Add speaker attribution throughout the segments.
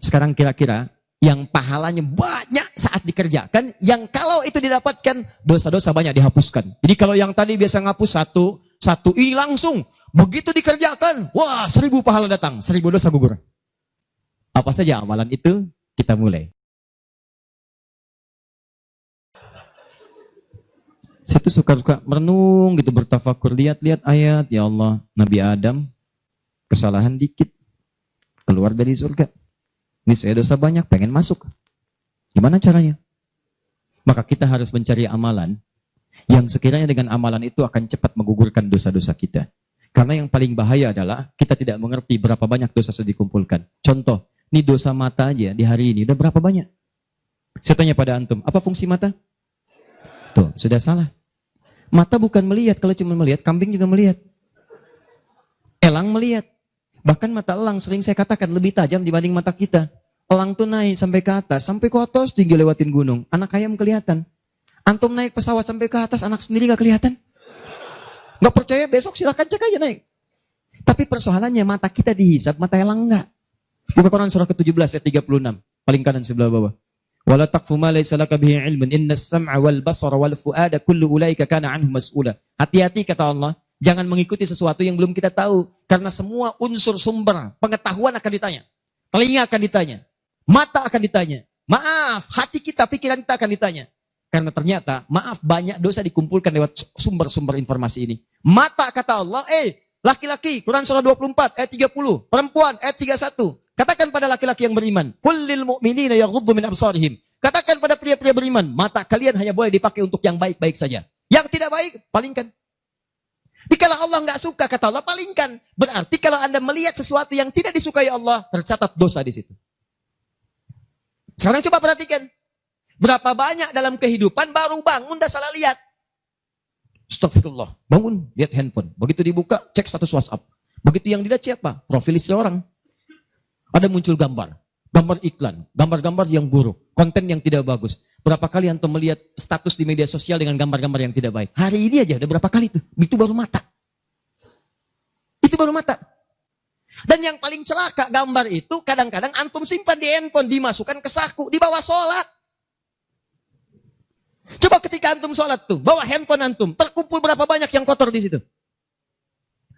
Speaker 1: Sekarang kira-kira yang pahalanya banyak saat dikerjakan, yang kalau itu didapatkan, dosa-dosa banyak dihapuskan. Jadi kalau yang tadi biasa ngapus satu, ini langsung, begitu dikerjakan, wah 1000 pahala datang, 1000 dosa gugur. Apa saja amalan itu? Kita mulai. Saya tuh suka merenung gitu, bertafakur, lihat-lihat ayat, ya Allah, Nabi Adam, kesalahan dikit, keluar dari surga. Ini saya dosa banyak, pengen masuk. Gimana caranya? Maka kita harus mencari amalan yang sekiranya dengan amalan itu akan cepat menggugurkan dosa-dosa kita. Karena yang paling bahaya adalah kita tidak mengerti berapa banyak dosa sudah dikumpulkan. Contoh, ini dosa mata aja di hari ini, udah berapa banyak? Saya tanya pada antum, apa fungsi mata? Tuh, sudah salah. Mata bukan melihat, kalau cuma melihat, kambing juga melihat. Elang melihat. Bahkan mata elang sering saya katakan lebih tajam dibanding mata kita. Elang tuh naik sampai ke atas tinggi lewatin gunung. Anak ayam kelihatan. Antum naik pesawat sampai ke atas, anak sendiri gak kelihatan. Gak percaya, besok silakan cek aja naik. Tapi persoalannya mata kita dihisap, mata elang enggak. Buka Quran surah ke-17 ayat 36. Paling kanan sebelah bawah. Wala taqfu ma laysa laka bihi ilmun innas sam'a wal basara wal fuada kullu ulaika kana anhu mas'ula. Hati-hati kata Allah, jangan mengikuti sesuatu yang belum kita tahu, karena semua unsur sumber pengetahuan akan ditanya. Telinga akan ditanya, mata akan ditanya. Maaf, hati kita, pikiran kita akan ditanya. Karena ternyata, maaf, banyak dosa dikumpulkan lewat sumber-sumber informasi ini. Mata kata Allah, laki-laki, Quran surah 24 ayat 30, perempuan ayat 31. Katakan pada laki-laki yang beriman, kullil mu'minina yaghuddu min absarihim. Katakan pada pria-pria beriman, mata kalian hanya boleh dipakai untuk yang baik-baik saja. Yang tidak baik, palingkan. Kalau Allah nggak suka, kata Allah, palingkan. Berarti kalau Anda melihat sesuatu yang tidak disukai Allah, tercatat dosa di situ. Sekarang coba perhatikan. Berapa banyak dalam kehidupan baru bangun dah salah lihat. Astagfirullah. Bangun, lihat handphone. Begitu dibuka, cek status WhatsApp. Begitu yang dilihat siapa? Profil istri orang. Ada muncul gambar. Gambar iklan. Gambar-gambar yang buruk. Konten yang tidak bagus. Berapa kali antum melihat status di media sosial dengan gambar-gambar yang tidak baik? Hari ini aja, ada berapa kali tuh? Itu baru mata. Itu baru mata. Dan yang paling celaka gambar itu, kadang-kadang antum simpan di handphone, dimasukkan ke saku, dibawa sholat. Coba ketika antum sholat tuh, bawa handphone antum, terkumpul berapa banyak yang kotor di situ.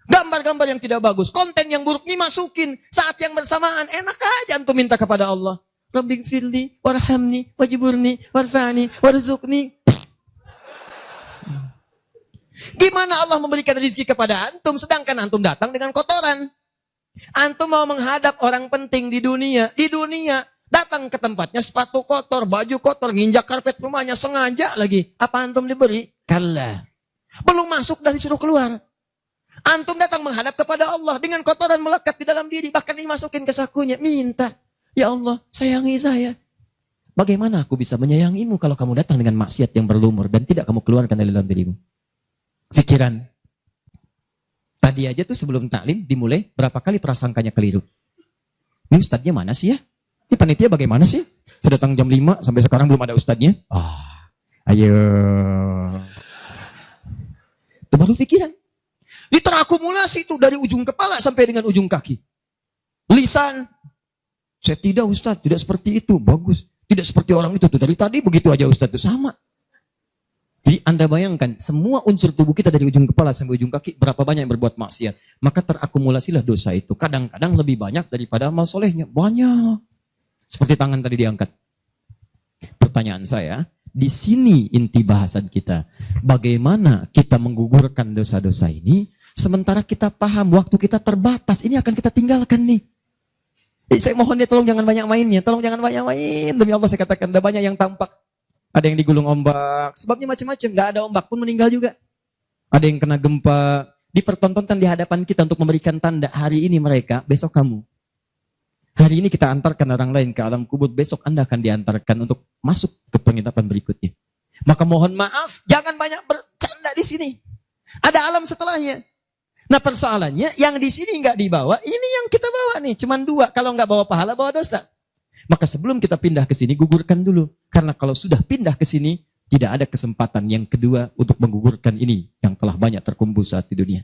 Speaker 1: Gambar-gambar yang tidak bagus, konten yang buruk dimasukin. Saat yang bersamaan, enak aja antum minta kepada Allah. Rabbighfirli, warhamni, wajiburni, warfani, warzukni. Gimana Allah memberikan rezeki kepada antum, sedangkan antum datang dengan kotoran. Antum mau menghadap orang penting di dunia, datang ke tempatnya sepatu kotor, baju kotor, nginjak karpet rumahnya, sengaja lagi. Apa antum diberi? Kalla. Belum masuk dari suruh keluar. Antum datang menghadap kepada Allah dengan kotoran melekat di dalam diri, bahkan dimasukin ke sakunya, minta, ya Allah, sayangi saya. Bagaimana aku bisa menyayangimu kalau kamu datang dengan maksiat yang berlumur dan tidak kamu keluarkan dari dalam dirimu? Pikiran. Tadi aja tuh sebelum taklim dimulai, berapa kali prasangkanya keliru. Ini ustadznya mana sih ya? Ini panitia bagaimana sih? Sudah datang jam 5, sampai sekarang belum ada ustadznya. Ayo. Itu baru pikiran. Ini terakumulasi itu dari ujung kepala sampai dengan ujung kaki. Lisan. Saya tidak Ustaz, tidak seperti itu. Bagus. Tidak seperti orang itu tuh. Dari tadi begitu aja Ustaz itu sama. Jadi Anda bayangkan semua unsur tubuh kita dari ujung kepala sampai ujung kaki berapa banyak yang berbuat maksiat. Maka terakumulasilah dosa itu. Kadang-kadang lebih banyak daripada amal solehnya. Banyak. Seperti tangan tadi diangkat. Pertanyaan saya, di sini inti bahasan kita. Bagaimana kita menggugurkan dosa-dosa ini? Sementara kita paham waktu kita terbatas, ini akan kita tinggalkan nih. Saya mohon ya tolong jangan banyak mainnya, tolong jangan banyak main. Demi Allah saya katakan, ada banyak yang tampak. Ada yang digulung ombak, sebabnya macam-macam. Gak ada ombak pun meninggal juga. Ada yang kena gempa, dipertontonkan di hadapan kita untuk memberikan tanda. Hari ini mereka, besok kamu. Hari ini kita antarkan orang lain ke alam kubur, besok Anda akan diantarkan untuk masuk ke penginapan berikutnya. Maka mohon maaf, jangan banyak bercanda di sini. Ada alam setelahnya. Nah persoalannya, yang di sini nggak dibawa, ini yang kita bawa nih, cuman 2. Kalau nggak bawa pahala, bawa dosa. Maka sebelum kita pindah ke sini, gugurkan dulu. Karena kalau sudah pindah ke sini, tidak ada kesempatan yang kedua untuk menggugurkan ini yang telah banyak terkumpul saat di dunia.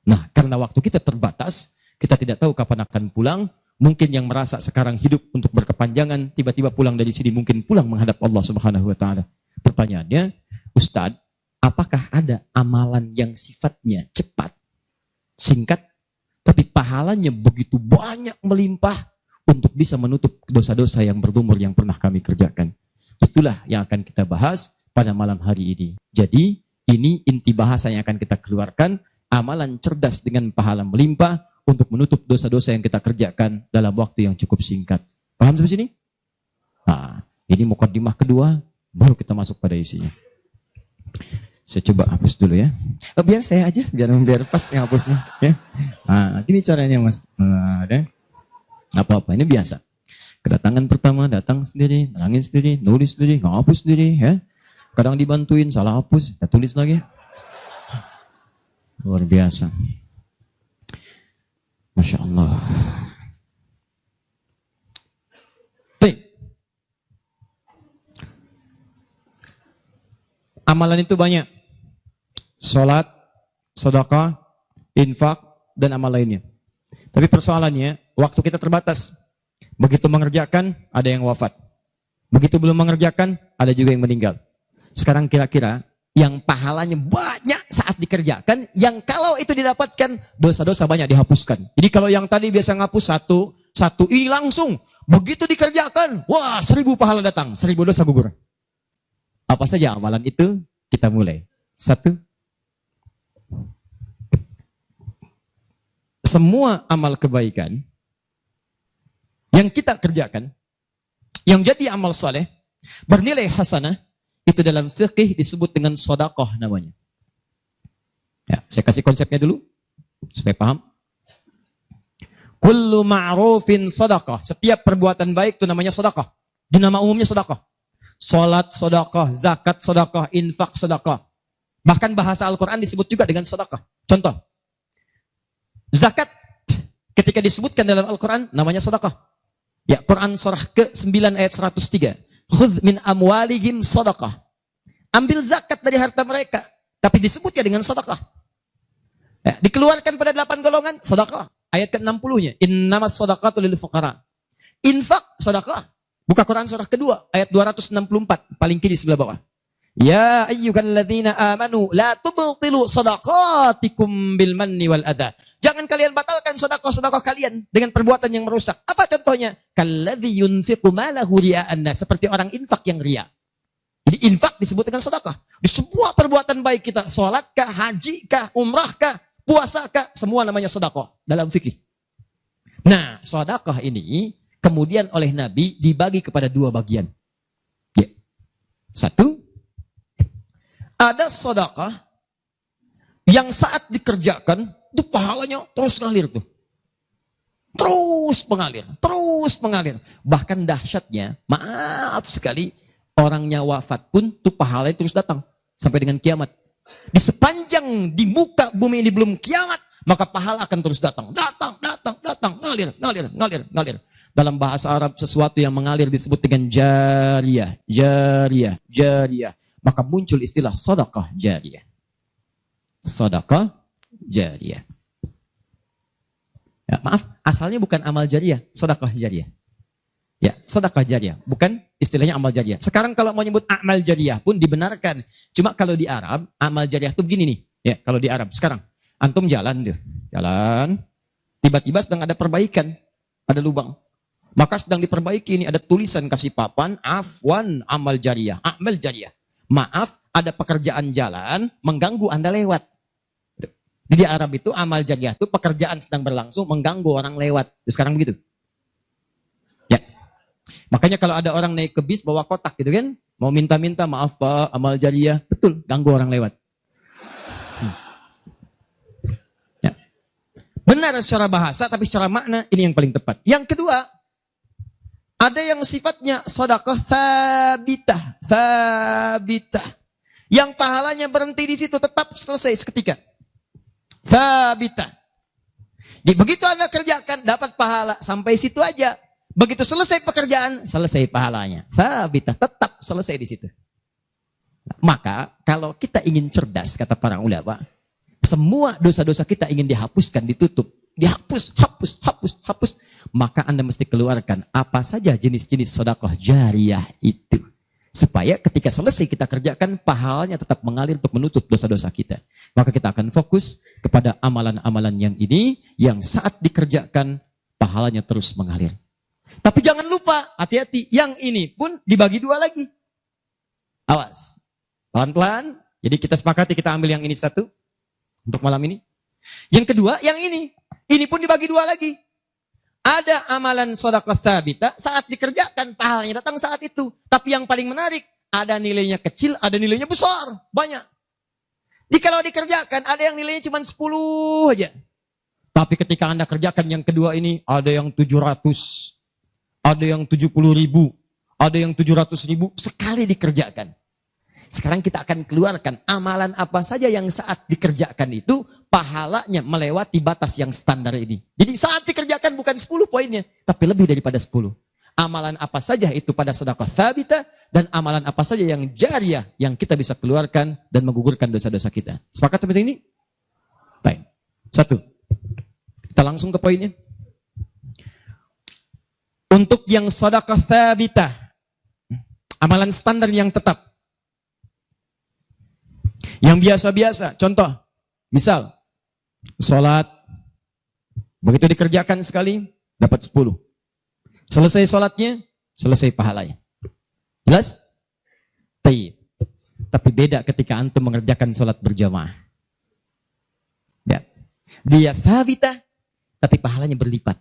Speaker 1: Nah, karena waktu kita terbatas, Kita tidak tahu kapan akan pulang. Mungkin yang merasa sekarang hidup untuk berkepanjangan, tiba-tiba pulang dari sini, mungkin pulang menghadap Allah Subhanahu wa Ta'ala. Pertanyaannya, Ustadz, apakah ada amalan yang sifatnya cepat, singkat, tapi pahalanya begitu banyak melimpah untuk bisa menutup dosa-dosa yang berlumur yang pernah kami kerjakan? Itulah yang akan kita bahas pada malam hari ini. Jadi, ini inti bahasa yang akan kita keluarkan, amalan cerdas dengan pahala melimpah untuk menutup dosa-dosa yang kita kerjakan dalam waktu yang cukup singkat. Paham sampai sini? Nah, ini mukadimah kedua, baru kita masuk pada isinya. Saya coba hapus dulu ya. Biar saya aja, biar pas yang hapusnya. Ya. Nah, ini caranya Mas. Nah, ada apa-apa, ini biasa. Kedatangan pertama, datang sendiri, nerangin sendiri, nulis sendiri, ngapus sendiri. Ya. Kadang dibantuin, salah hapus, kita tulis lagi. Luar biasa. Masya Allah. Baik. Amalan itu banyak. Salat, sedekah, infak, dan amal lainnya. Tapi persoalannya, waktu kita terbatas. Begitu mengerjakan, ada yang wafat. Begitu belum mengerjakan, ada juga yang meninggal. Sekarang kira-kira, yang pahalanya banyak saat dikerjakan, yang kalau itu didapatkan, dosa-dosa banyak dihapuskan. Jadi kalau yang tadi biasa ngapus satu ini langsung, begitu dikerjakan, wah 1000 pahala datang, 1000 dosa gugur. Apa saja amalan itu? Kita mulai. 1. Semua amal kebaikan yang kita kerjakan, yang jadi amal saleh, bernilai hasanah, itu dalam fikih disebut dengan sedekah namanya. Ya, saya kasih konsepnya dulu supaya paham. Kullu ma'rufin sedekah. Setiap perbuatan baik itu namanya sedekah. Di nama umumnya sedekah. Salat sedekah, zakat sedekah, infak sedekah. Bahkan bahasa Al-Qur'an disebut juga dengan sedekah. Contoh. Zakat ketika disebutkan dalam Al-Qur'an namanya sedekah. Ya, Quran surah ke-9 ayat 103. Khudh min amwalihim sadaqah. Ambil zakat dari harta mereka, tapi disebutnya dengan sedekah. Ya, dikeluarkan pada 8 golongan, sedekah. Ayat ke-60-nya, innamas shadaqatu lil fuqara. Infak, sedekah. Buka Quran surah kedua, ayat 264, paling kiri sebelah bawah. Ya ayyuhalladzina amanu la tubtilu shadaqatikum bil manni wal adha. Jangan kalian batalkan sedekah-sedekah kalian dengan perbuatan yang merusak. Apa contohnya? Kalladzi yunfiqu malahu ria'an nas, seperti orang infak yang riya. Jadi infak disebut dengan sedekah. Di semua perbuatan baik kita, salat kah, haji kah, umrah kah, puasa kah, semua namanya sedekah dalam fikih. Nah, sedekah ini kemudian oleh Nabi dibagi kepada 2 bagian. Ya. 1, ada sedekah yang saat dikerjakan itu pahalanya terus ngalir tuh. Terus mengalir. Bahkan dahsyatnya, maaf sekali, orangnya wafat pun tuh pahalanya terus datang sampai dengan kiamat. Di sepanjang di muka bumi ini belum kiamat, maka pahala akan terus datang, ngalir. Dalam bahasa Arab sesuatu yang mengalir disebut dengan jariyah. Maka muncul istilah sedekah jariyah. Sedekah jariyah. Ya, maaf, asalnya bukan amal jariyah, sedekah jariyah. Ya, sedekah jariyah, bukan istilahnya amal jariyah. Sekarang kalau mau nyebut amal jariyah pun dibenarkan. Cuma kalau di Arab, amal jariyah itu begini nih. Ya, kalau di Arab sekarang, antum jalan, tiba-tiba sedang ada perbaikan, ada lubang. Maka sedang diperbaiki ini ada tulisan kasih papan, afwan amal jariyah, amal jariyah. Maaf, ada pekerjaan jalan mengganggu Anda lewat. Di Arab itu amal jariyah itu pekerjaan sedang berlangsung mengganggu orang lewat. Sekarang begitu. Ya. Makanya kalau ada orang naik ke bis bawa kotak gitu kan, mau minta-minta maaf Pak, amal jariyah, betul, ganggu orang lewat. Ya. Benar secara bahasa tapi secara makna ini yang paling tepat. Yang kedua, ada yang sifatnya sedekah thabitah. Yang pahalanya berhenti di situ, tetap selesai seketika. Thabitah. Jadi begitu Anda kerjakan, dapat pahala sampai situ aja. Begitu selesai pekerjaan, selesai pahalanya. Thabitah, tetap selesai di situ. Maka kalau kita ingin cerdas, kata para ulama, semua dosa-dosa kita ingin dihapuskan, ditutup. dihapus, hapus. Maka Anda mesti keluarkan apa saja jenis-jenis sedekah jariyah itu. Supaya ketika selesai kita kerjakan, pahalanya tetap mengalir untuk menutup dosa-dosa kita. Maka kita akan fokus kepada amalan-amalan yang ini, yang saat dikerjakan, pahalanya terus mengalir. Tapi jangan lupa, hati-hati, yang ini pun dibagi dua lagi. Awas, pelan-pelan. Jadi kita sepakati, kita ambil yang ini satu, untuk malam ini. Yang kedua, yang ini pun dibagi dua lagi. Ada amalan sedekah tsabita saat dikerjakan pahalanya datang saat itu. Tapi yang paling menarik, ada nilainya kecil, ada nilainya besar, banyak. Jadi kalau dikerjakan ada yang nilainya cuma 10 aja. Tapi ketika Anda kerjakan yang kedua ini, ada yang 700, ada yang 70.000, ada yang 700.000 sekali dikerjakan. Sekarang kita akan keluarkan amalan apa saja yang saat dikerjakan itu pahalanya melewati batas yang standar ini. Jadi saat dikerjakan bukan 10 poinnya, tapi lebih daripada 10. Amalan apa saja itu pada sedekah tsabita dan amalan apa saja yang jariyah yang kita bisa keluarkan dan menggugurkan dosa-dosa kita. Sepakat sampai sini? Baik. 1. Kita langsung ke poinnya. Untuk yang sedekah tsabita, amalan standar yang tetap. Yang biasa-biasa, contoh, misal, sholat, begitu dikerjakan sekali, dapat 10. Selesai sholatnya, selesai pahalanya. Jelas? Tapi beda ketika antum mengerjakan sholat berjamaah. Ya. Dia tsabita, tapi pahalanya berlipat.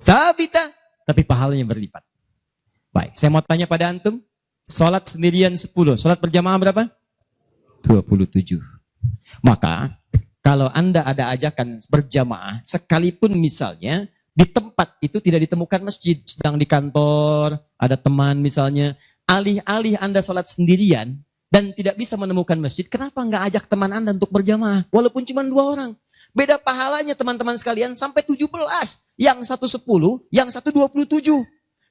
Speaker 1: Tsabita, tapi pahalanya berlipat. Baik, saya mau tanya pada antum, sholat sendirian 10, sholat berjamaah berapa? 27. Maka kalau Anda ada ajakan berjamaah, sekalipun misalnya di tempat itu tidak ditemukan masjid, sedang di kantor, ada teman misalnya, alih-alih Anda sholat sendirian dan tidak bisa menemukan masjid, kenapa nggak ajak teman Anda untuk berjamaah? Walaupun cuma 2 orang. Beda pahalanya teman-teman sekalian sampai 17. Yang satu 10, yang satu 27.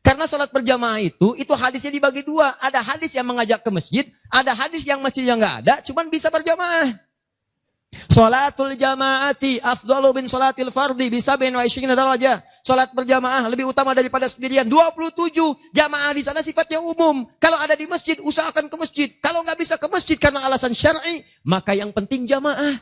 Speaker 1: Karena sholat berjamaah itu hadisnya dibagi 2. Ada hadis yang mengajak ke masjid, ada hadis yang masjidnya nggak ada, cuman bisa berjamaah. Sholatul jamaati afdalu min sholatil fardi bisa bin wa isyrina darajah. Sholat berjamaah lebih utama daripada sendirian. 27 jamaah di sana sifatnya umum. Kalau ada di masjid, usahakan ke masjid. Kalau nggak bisa ke masjid karena alasan syar'i, maka yang penting jamaah.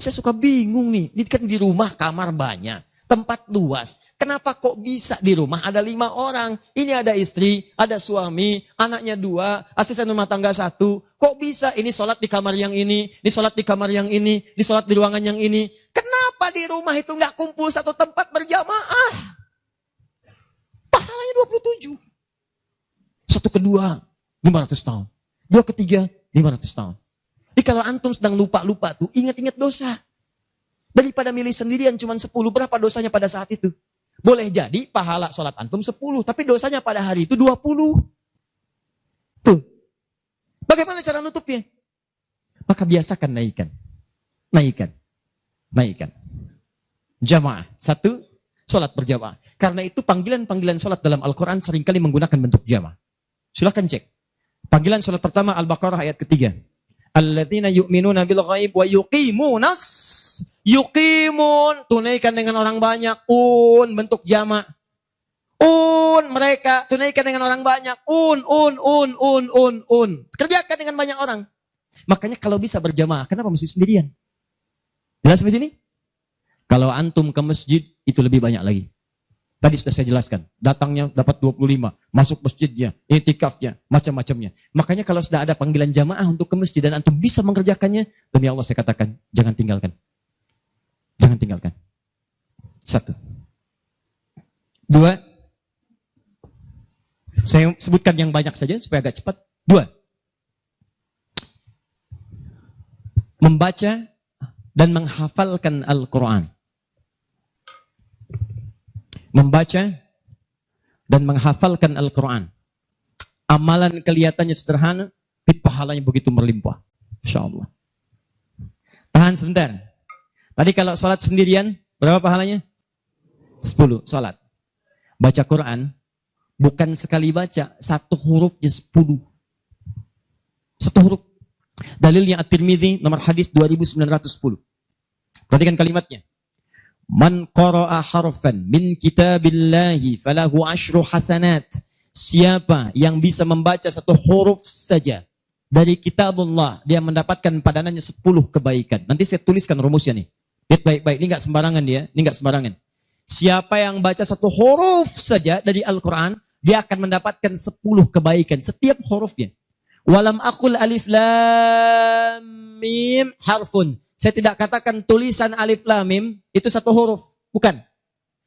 Speaker 1: Saya suka bingung nih, ini kan di rumah kamar banyak. Tempat luas. Kenapa kok bisa di rumah ada 5 orang? Ini ada istri, ada suami, anaknya 2, asisten rumah tangga 1. Kok bisa ini sholat di kamar yang ini sholat di kamar yang ini sholat di ruangan yang ini? Kenapa di rumah itu nggak kumpul satu tempat berjamaah? Pahalanya 27. Satu kedua, 500 tahun. 2 ketiga, 500 tahun. Jadi kalau antum sedang lupa-lupa tuh, ingat-ingat dosa. Daripada milih sendirian cuma 10, berapa dosanya pada saat itu? Boleh jadi pahala sholat antum 10, tapi dosanya pada hari itu 20. Tuh. Bagaimana cara nutupnya? Maka biasakan naikkan. Jamaah. 1, sholat berjamaah. Karena itu panggilan-panggilan sholat dalam Al-Quran seringkali menggunakan bentuk jamaah. Silahkan cek. Panggilan sholat pertama Al-Baqarah ayat ketiga. Alladzina yu'minuna bil ghaib wa yuqimun, tunaikan dengan orang banyak, bentuk jamak. Mereka tunaikan dengan orang banyak, kerjakan dengan banyak orang. Makanya kalau bisa berjamaah, kenapa mesti sendirian? Jelas sampai sini? Kalau antum ke masjid, itu lebih banyak lagi. Tadi sudah saya jelaskan, datangnya dapat 25, masuk masjidnya, i'tikafnya, macam-macamnya. Makanya kalau sudah ada panggilan jamaah untuk ke masjid dan antum bisa mengerjakannya, demi Allah saya katakan, jangan tinggalkan. Jangan tinggalkan. 1. 2. Saya sebutkan yang banyak saja supaya agak cepat. 2. Membaca dan menghafalkan Al-Quran. Membaca dan menghafalkan Al-Quran. Amalan kelihatannya sederhana, tapi pahalanya begitu berlimpah. Insya Allah. Tahan sebentar. Tadi kalau sholat sendirian, berapa pahalanya? 10 sholat. Baca Quran, bukan sekali baca, 1 hurufnya 10. 1 huruf. Dalilnya At-Tirmidzi nomor hadis 2910. Perhatikan kalimatnya. Man qara'a harfan min kitabillahi falahu asyru hasanat. Siapa yang bisa membaca satu huruf saja dari kitabullah, dia mendapatkan padanannya 10 kebaikan. Nanti saya tuliskan rumusnya nih. Lihat baik-baik, ini enggak sembarangan dia, ini enggak sembarangan. Siapa yang baca satu huruf saja dari Al-Quran, dia akan mendapatkan 10 kebaikan setiap hurufnya. Walam aqul alif lam mim harfun. Saya tidak katakan tulisan alif lam mim itu satu huruf, bukan.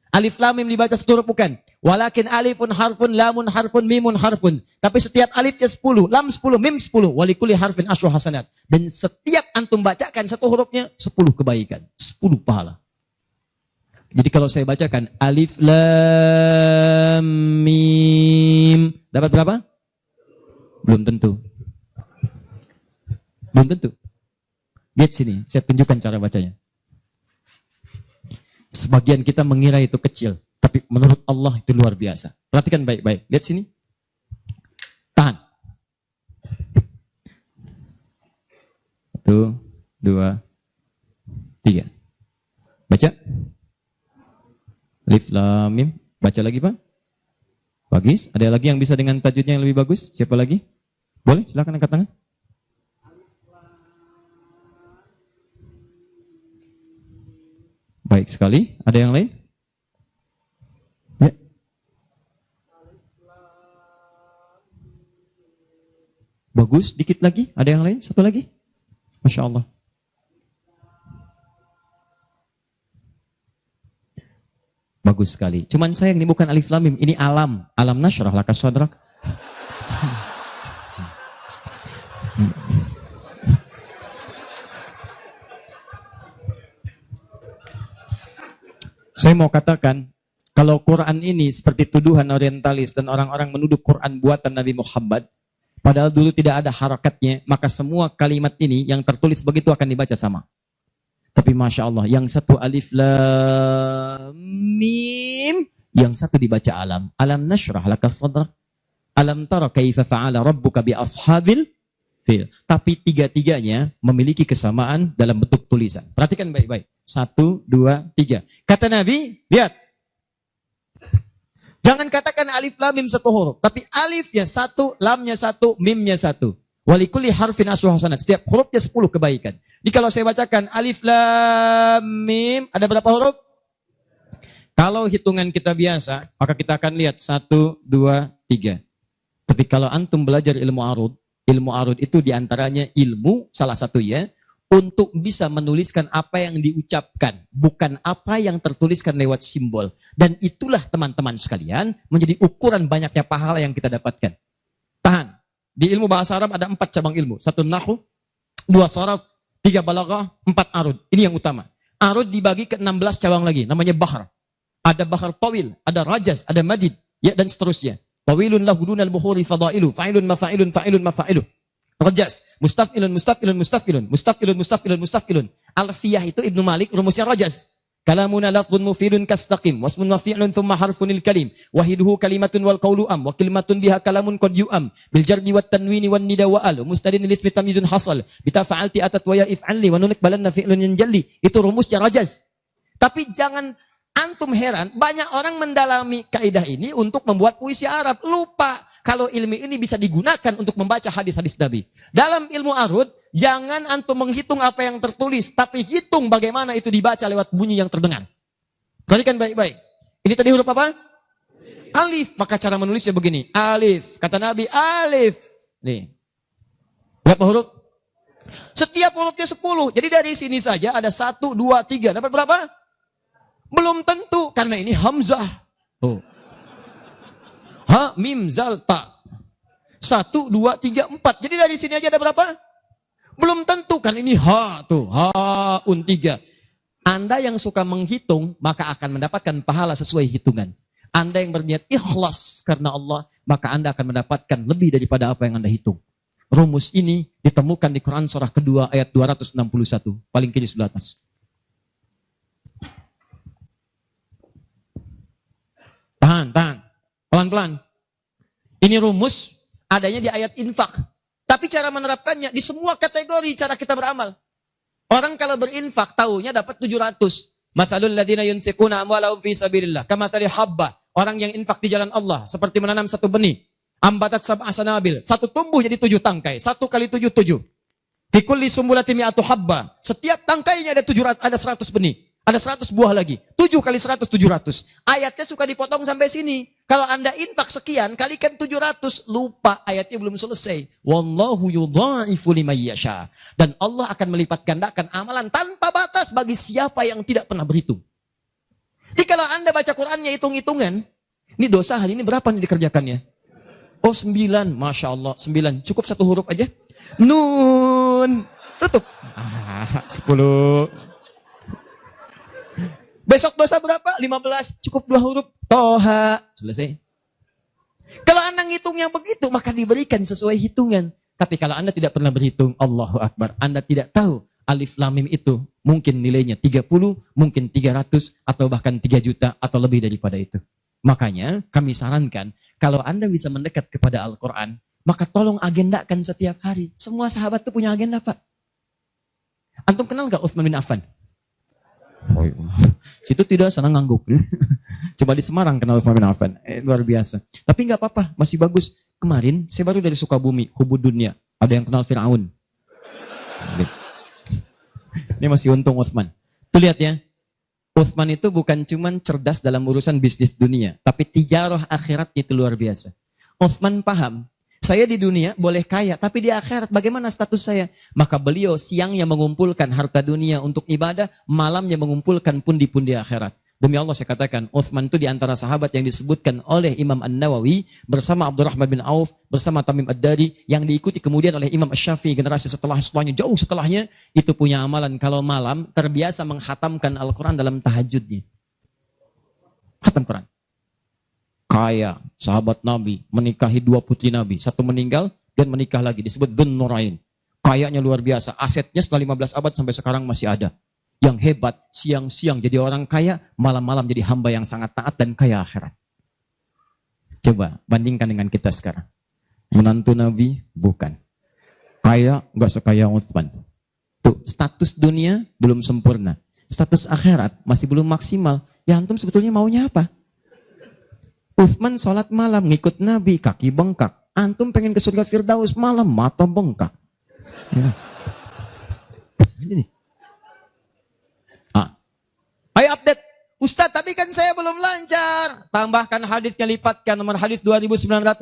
Speaker 1: Alif lam mim dibaca satu huruf, bukan. Walakin alifun harfun, lamun harfun, mimun harfun. Tapi setiap alifnya 10, lam 10, mim 10, walikuli harfin asyru hasanat. Dan setiap antum bacakan satu hurufnya 10 kebaikan, 10 pahala. Jadi kalau saya bacakan alif lam mim, dapat berapa? Belum tentu. Belum tentu. Lihat sini, saya tunjukkan cara bacanya. Sebagian kita mengira itu kecil, tapi menurut Allah itu luar biasa. Perhatikan baik-baik. Lihat sini. Tahan. 1, 2, 3. Baca. Alif lam mim. Baca lagi, Pak. Bagus. Ada lagi yang bisa dengan tajwidnya yang lebih bagus? Siapa lagi? Boleh, silakan angkat tangan. Baik sekali. Ada yang lain? Ya. Bagus. Dikit lagi. Ada yang lain? Satu lagi. Masya Allah. Bagus sekali. Cuman sayang ini bukan alif lam mim. Ini alam. Alam nasyrah laka sadrak. Saya mau katakan, kalau Quran ini seperti tuduhan orientalis dan orang-orang menuduh Quran buatan Nabi Muhammad, padahal dulu tidak ada harakatnya, maka semua kalimat ini yang tertulis begitu akan dibaca sama. Tapi Masya Allah, yang satu alif lam mim, yang satu dibaca alam. Alam nasyrah laka sadrak. Alam tara kaifa fa'ala rabbuka bi ashabil fil. Tapi tiga-tiganya memiliki kesamaan dalam bentuk tulisan. Perhatikan baik-baik. 1, 2, 3. Kata Nabi, lihat. Jangan katakan alif lam mim satu huruf, tapi alifnya 1, lamnya 1, mimnya 1. Walikuli harfin asyru hasanat. Setiap hurufnya 10 kebaikan. Jadi kalau saya bacakan alif lam mim, ada berapa huruf? Kalau hitungan kita biasa, maka kita akan lihat 1, 2, 3. Tapi kalau antum belajar ilmu arud itu diantaranya ilmu salah satu ya, untuk bisa menuliskan apa yang diucapkan, bukan apa yang tertuliskan lewat simbol. Dan itulah teman-teman sekalian, menjadi ukuran banyaknya pahala yang kita dapatkan. Tahan. Di ilmu bahasa Arab ada 4 cabang ilmu. 1 nahwu, 2 sharaf, 3 balaghah, 4 arud. Ini yang utama. Arud dibagi ke 16 cabang lagi, namanya bahar. Ada bahar tawil, ada rajaz, ada madid, ya dan seterusnya. Tawilun lahu dunal bukhuri fadailu, fa'ilun mafa'ilun, fa'ilun mafa'ilu. Rajas, mustafilun, mustafilun, mustafilun, mustafilun, mustafilun, mustafilun. Alfiyah itu Ibnu Malik, rumusnya rajas. Kalamuna lafdhun mufidun kastaqim, wasmun mafi'lun thumma harfunil kalim, wahiduhu kalimatun wal qawlu am, wa kalimatun biha kalamun qad yu'am, bil jardi wat tanwini wan nida wa al, mustadin lil ismi tamyizun hasal, bita fa'alti atat wa ya if'alli, wa nulik balanna fi'lun yanjalli. Itu rumusnya rajas. Tapi jangan antum heran, banyak orang mendalami kaidah ini untuk membuat puisi Arab. Lupa kalau ilmu ini bisa digunakan untuk membaca hadis-hadis Nabi. Dalam ilmu arud, jangan antum menghitung apa yang tertulis, tapi hitung bagaimana itu dibaca lewat bunyi yang terdengar. Perhatikan baik-baik. Ini tadi huruf apa? Alif. Maka cara menulisnya begini. Alif. Kata Nabi, alif. Nih. Berapa huruf? Setiap hurufnya 10. Jadi dari sini saja ada 1, 2, 3. Dapat berapa? Belum tentu, karena ini hamzah. Oh. Ha, mim, zal, ta. 1, 2, 3, 4. Jadi dari sini aja ada berapa? Belum tentu, kan ini ha tuh. Ha, un 3. Anda yang suka menghitung, maka akan mendapatkan pahala sesuai hitungan. Anda yang berniat ikhlas karena Allah, maka Anda akan mendapatkan lebih daripada apa yang Anda hitung. Rumus ini ditemukan di Quran surah kedua ayat 261. Paling kiri sebelah atas. Tahan, tahan. Pelan-pelan. Ini rumus adanya di ayat infak. Tapi cara menerapkannya di semua kategori cara kita beramal. Orang kalau berinfak tahunya dapat 700. Matsalul ladzina yunfiquna amwalahum fi sabilillah kamatsali habba. Orang yang infak di jalan Allah seperti menanam satu benih. Ambatat sab'a sanabil. Satu tumbuh jadi 7 tangkai. 1 kali 7, 7. Fi kulli sumbulatin mi'atu habba. Setiap tangkainya ada 700, ada 100 benih. Ada 100 buah lagi. 7 kali 100, 700. Ayatnya suka dipotong sampai sini. Kalau Anda infak sekian, kalikan 700. Lupa, ayatnya belum selesai. Wallahu yudha'ifu liman yasha. Dan Allah akan melipat gandakan amalan tanpa batas bagi siapa yang tidak pernah berhitung. Jadi kalau Anda baca Qur'annya hitung-hitungan, ini dosa hari ini berapa nih dikerjakannya? Oh 9, Masya Allah, 9. Cukup 1 huruf aja. Nun. Tutup. 10. Besok dosa berapa? 15. Cukup 2 huruf. Toha. Selesai. Kalau Anda ngitungnya begitu, maka diberikan sesuai hitungan. Tapi kalau Anda tidak pernah berhitung, Allahu Akbar. Anda tidak tahu alif lam mim itu mungkin nilainya 30, mungkin 300, atau bahkan 3 juta, atau lebih daripada itu. Makanya kami sarankan, kalau Anda bisa mendekat kepada Al-Quran, maka tolong agendakan setiap hari. Semua sahabat itu punya agenda, Pak. Antum kenal gak Utsman bin Affan? Oh, situ tidak senang ngangguk. Coba di Semarang kenal Utsman bin Affan. Luar biasa. Tapi gak apa-apa, masih bagus. Kemarin saya baru dari Sukabumi, Hubud Dunia. Ada yang kenal Fir'aun. Ini masih untung Utsman. Tuh lihat ya. Utsman itu bukan cuman cerdas dalam urusan bisnis dunia, tapi tijarah akhirat itu luar biasa. Utsman paham, saya di dunia boleh kaya, tapi di akhirat bagaimana status saya? Maka beliau siangnya mengumpulkan harta dunia untuk ibadah, malamnya mengumpulkan pundi-pundi akhirat. Demi Allah saya katakan, Utsman itu di antara sahabat yang disebutkan oleh Imam An-Nawawi bersama Abdurrahman bin Auf, bersama Tamim Ad-Dari, yang diikuti kemudian oleh Imam Asy-Syafi'i generasi setelahnya, jauh setelahnya, itu punya amalan kalau malam terbiasa menghatamkan Al-Quran dalam tahajudnya. Khatam Quran. Kaya, sahabat Nabi, menikahi 2 putri Nabi, 1 meninggal dan menikah lagi, disebut Dzun Nurain. Kayanya luar biasa, asetnya setelah 15 abad sampai sekarang masih ada. Yang hebat, siang-siang jadi orang kaya, malam-malam jadi hamba yang sangat taat dan kaya akhirat. Coba bandingkan dengan kita sekarang. Menantu Nabi, bukan. Kaya, nggak sekaya Utsman. Tuh, status dunia belum sempurna. Status akhirat masih belum maksimal. Ya antum sebetulnya maunya apa? Utsman sholat malam, ngikut Nabi, kaki bengkak. Antum pengen ke surga Firdaus malam, mata bengkak. Ya. Ini nih. Ayo update. Ustadz, tapi kan saya belum lancar. Tambahkan hadisnya, lipatkan nomor hadis 2920.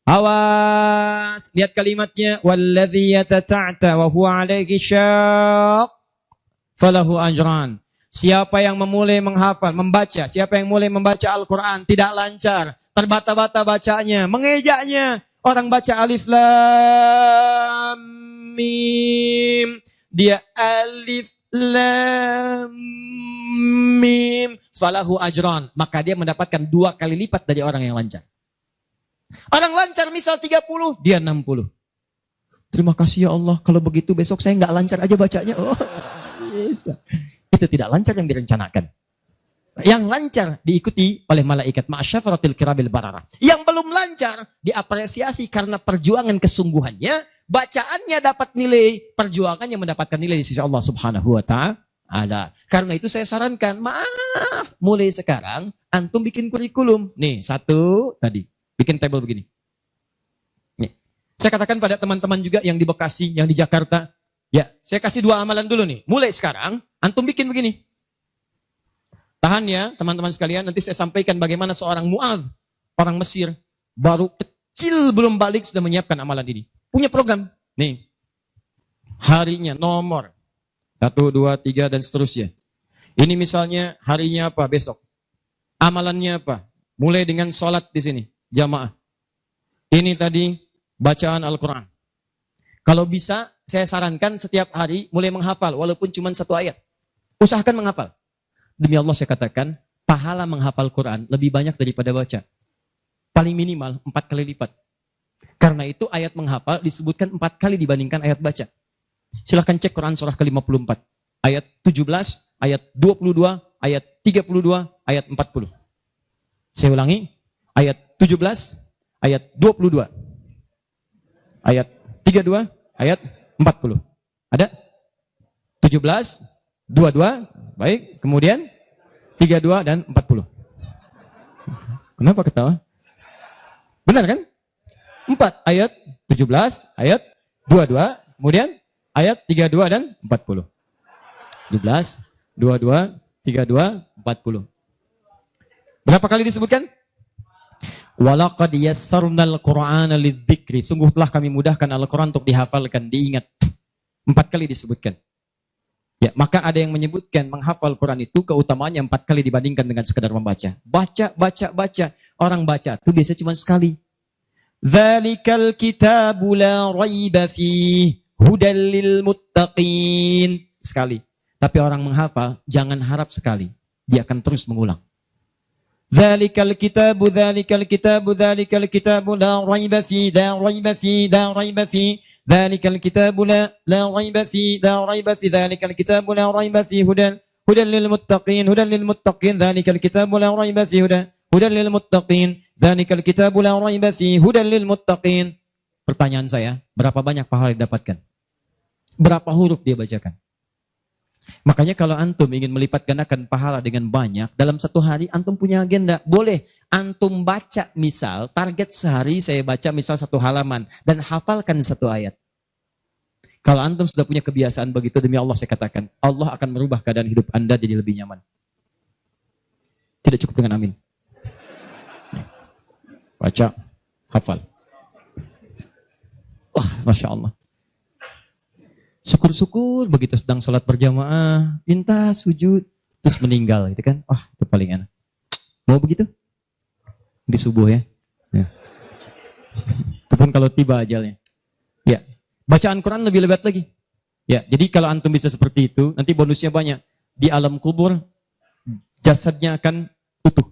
Speaker 1: Awas, lihat kalimatnya. Walladzi yatata'ta wa huwa 'alaihi syaq falahu ajran. Siapa yang memulai menghafal, membaca, siapa yang mulai membaca Al-Quran tidak lancar, terbata-bata bacanya, mengejaknya. Orang baca alif lam mim, dia alif lam mim falahu ajran, maka dia mendapatkan 2 kali lipat dari orang yang lancar. Orang lancar misal 30, dia 60. Terima kasih ya Allah, kalau begitu besok saya nggak lancar aja bacanya. Oh, bisa. Itu tidak lancar yang direncanakan. Yang lancar diikuti oleh malaikat ma'asyafaratil kirabil barara. Yang belum lancar diapresiasi karena perjuangan kesungguhannya. Bacaannya dapat nilai, perjuangannya mendapatkan nilai di sisi Allah Subhanahu wa ta'ala. Karena itu saya sarankan, maaf, mulai sekarang antum bikin kurikulum. Nih, 1 tadi, bikin tabel begini. Nih, saya katakan pada teman-teman juga yang di Bekasi, yang di Jakarta, ya, saya kasih 2 amalan dulu nih. Mulai sekarang antum bikin begini. Tahan ya, teman-teman sekalian, nanti saya sampaikan bagaimana seorang Mu'adz, orang Mesir, baru kecil belum balik sudah menyiapkan amalan ini. Punya program. Nih. Harinya, nomor. 1, 2, 3, dan seterusnya. Ini misalnya harinya apa besok. Amalannya apa? Mulai dengan sholat di sini. Jamaah. Ini tadi bacaan Al-Quran. Kalau bisa, saya sarankan setiap hari mulai menghafal. Walaupun cuma 1 ayat. Usahakan menghafal. Demi Allah saya katakan, pahala menghafal Quran lebih banyak daripada baca. Paling minimal 4 kali lipat. Karena itu ayat menghafal disebutkan 4 kali dibandingkan ayat baca. Silahkan cek Quran surah ke-54. Ayat 17, ayat 22, ayat 32, ayat 40. Saya ulangi. Ayat 17, ayat 22. Ayat 32, ayat 40. Ada? 17, 22, baik. Kemudian 32 dan 40. Kenapa ketawa? Benar kan? 4 ayat 17, ayat 22, kemudian ayat 32 dan 40. 17, 22, 32, 40. Berapa kali disebutkan? Walaqad yassarnal Qur'ana lidzikri. Sungguh telah kami mudahkan Al-Qur'an untuk dihafalkan, diingat. 4 kali disebutkan. Ya, maka ada yang menyebutkan menghafal Quran itu keutamaannya 4 kali dibandingkan dengan sekadar membaca. Baca. Orang baca itu biasanya cuma sekali. Dzalikal kitabu la raiba fihi hudal lil muttaqin. Sekali. Tapi orang menghafal jangan harap sekali. Dia akan terus mengulang. Dzalikal kitabu la raiba fihi la raiba fihi Dzalikal kitabu la raiba fihi dzalikal kitabu la raiba fihi hudan lil muttaqin dzalikal kitabu la raiba fihi hudan lil muttaqin dzalikal kitabu la raiba fihi hudan lil muttaqin. Pertanyaan saya, berapa banyak pahala didapatkan? Berapa huruf dia bacakan? Makanya kalau antum ingin melipat gandakan pahala dengan banyak, dalam satu hari antum punya agenda. Boleh antum baca, misal target sehari saya baca misal 1 halaman dan hafalkan 1 ayat. Kalau antum sudah punya kebiasaan begitu, demi Allah saya katakan, Allah akan merubah keadaan hidup Anda jadi lebih nyaman. Tidak cukup dengan amin. Baca, hafal. Wah, Masya Allah. Syukur-syukur begitu sedang sholat berjamaah, minta sujud, terus meninggal, gitu kan? Wah, itu paling enak. Mau begitu? Di subuh ya. Ataupun kalau tiba ajalnya. Ya, bacaan Quran lebih lebat lagi. Ya, jadi kalau antum bisa seperti itu, nanti bonusnya banyak. Di alam kubur, jasadnya akan utuh.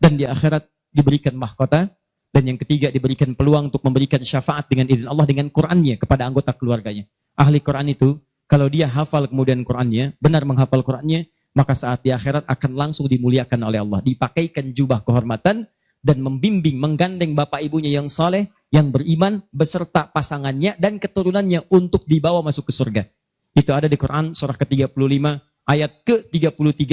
Speaker 1: Dan di akhirat diberikan mahkota. Dan yang ketiga diberikan peluang untuk memberikan syafaat dengan izin Allah dengan Qurannya kepada anggota keluarganya. Ahli Quran itu, kalau dia hafal kemudian Qurannya, benar menghafal Qurannya, maka saat di akhirat akan langsung dimuliakan oleh Allah. Dipakaikan jubah kehormatan dan membimbing, menggandeng bapak ibunya yang saleh, yang beriman, beserta pasangannya dan keturunannya untuk dibawa masuk ke surga. Itu ada di Quran surah ke-35 ayat ke-33,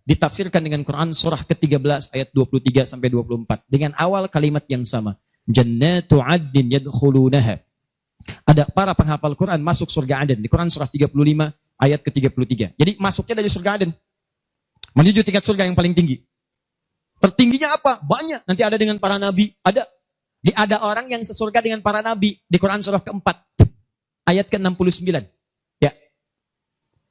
Speaker 1: ditafsirkan dengan Quran surah ke-13 ayat 23 sampai 24 dengan awal kalimat yang sama. Jannatu 'adnin yadkhulunaha. Ada para penghafal Quran masuk surga Aden di Quran surah 35 ayat ke-33. Jadi masuknya dari surga Aden menuju tingkat surga yang paling tinggi. Tertingginya apa? Banyak. Nanti ada dengan para nabi, ada orang yang sesurga dengan para nabi di Quran surah ke-4 ayat ke-69. Ya.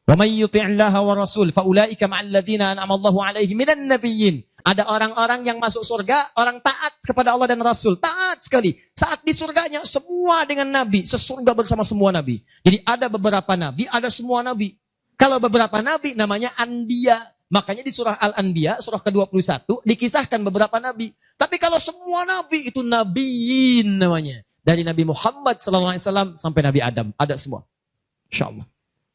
Speaker 1: Wa may yuti'illaha wa rasul fa ulaika ma'al ladzina an'ama Allahu 'alaihim minan nabiyyin. Ada orang-orang yang masuk surga, orang taat kepada Allah dan Rasul. Taat sekali. Saat di surganya, semua dengan Nabi. Sesurga bersama semua Nabi. Jadi ada beberapa Nabi, ada semua Nabi. Kalau beberapa Nabi, namanya Anbiya. Makanya di surah Al-Anbiya, surah ke-21, dikisahkan beberapa Nabi. Tapi kalau semua Nabi, itu Nabiyin namanya. Dari Nabi Muhammad SAW sampai Nabi Adam. Ada semua. InsyaAllah.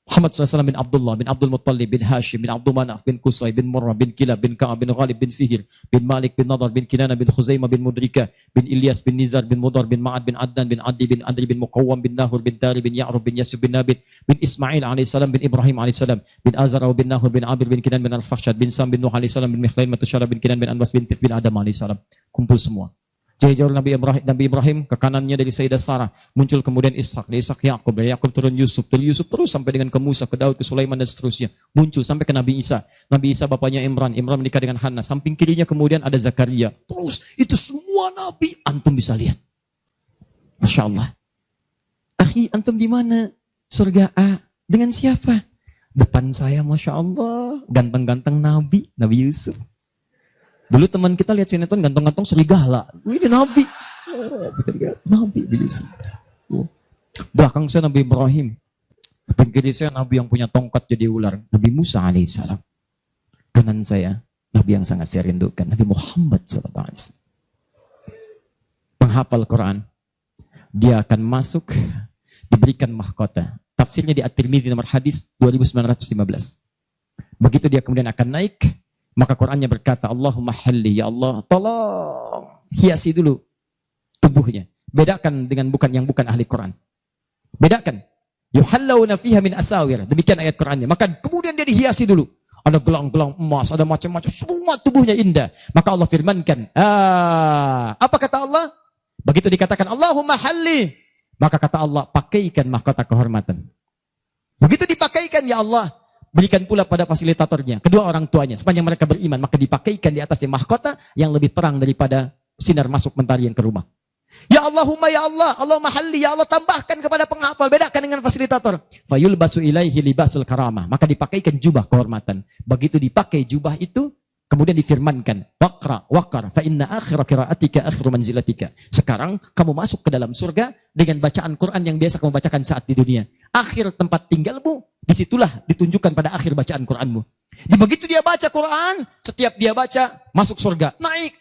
Speaker 1: Muhammad SAW bin Abdullah, bin Abdul Muttalib, bin Hashim, bin Abdul Manaf, bin Qusay, bin Murrah, bin Kilab, bin Ka'ab, bin Ghalib, bin Fihir, bin Malik, bin Nadar, bin Kinana, bin Khuzaimah, bin Mudrika, bin Ilyas, bin Nizar, bin Mudar, bin Ma'ad, bin Adnan, bin Adi, bin Adri, bin Muqawwam, bin Nahur, bin Tari, bin Ya'rub, bin Yasub, bin Nabit, bin Ismail AS, bin Ibrahim AS, bin Azara, bin Nahur, bin Abir, bin Kinan, bin Al-Fakhshad, bin Sam, bin Nuh AS, bin Mikhlain, Matusyara, bin Kinan, bin Anwas, bin Tif, bin Adam AS. Kumpul semua. Jauh Nabi Ibrahim ke kanannya dari Sayyidah Sarah, muncul kemudian Ishak, dari Ishak Yakub, dari Yakub turun Yusuf, dari Yusuf terus sampai dengan ke Musa, ke Daud, ke Sulaiman dan seterusnya, muncul sampai ke Nabi Isa. Nabi Isa bapaknya Imran menikah dengan Hannah, samping kirinya kemudian ada Zakaria. Terus itu semua nabi antum bisa lihat. Masya Allah. Akhi, antum di mana? Surga A dengan siapa? Depan saya, Masya Allah, ganteng-ganteng Nabi Yusuf. Dulu teman kita lihat sinetron ganteng-ganteng serigala. Ini Nabi. Oh, kita lihat Nabi Yusuf. Oh. Belakang saya Nabi Ibrahim. Pinggir saya Nabi yang punya tongkat jadi ular. Nabi Musa alaihissalam. Kanan saya Nabi yang sangat saya rindukan. Nabi Muhammad SAW. Penghafal Quran. Dia akan masuk, diberikan mahkota. Tafsirnya di At-Tirmidzi nomor hadis 2915. Begitu dia kemudian akan naik, maka Qurannya berkata, Allahumma halli, ya Allah, tolong hiasi dulu tubuhnya. Bedakan dengan yang bukan ahli Quran. Bedakan. Yuhallawna fiha min asawir. Demikian ayat Qur'annya. Maka kemudian dia dihiasi dulu. Ada gelang-gelang emas, ada macam-macam, semua tubuhnya indah. Maka Allah firmankan, apa kata Allah? Begitu dikatakan, Allahumma halli. Maka kata Allah, pakaikan mahkota kehormatan. Begitu dipakaikan, ya Allah, berikan pula pada fasilitatornya, kedua orang tuanya. Sepanjang mereka beriman, maka dipakaikan di atasnya mahkota yang lebih terang daripada sinar masuk mentari yang ke rumah. Ya Allahumma ya Allah, Allahumma halli, ya Allah tambahkan kepada penghafal, bedakan dengan fasilitator. Fayulbasu ilaihi libasul karamah, maka dipakaikan jubah kehormatan. Begitu dipakai jubah itu, kemudian difirmankan, waqar, fa inna akhira qiraatika akhiru manzilatika. Sekarang kamu masuk ke dalam surga dengan bacaan Quran yang biasa kamu bacakan saat di dunia. Akhir tempat tinggalmu, disitulah ditunjukkan pada akhir bacaan Quranmu. Di begitu dia baca Quran, setiap dia baca masuk surga, naik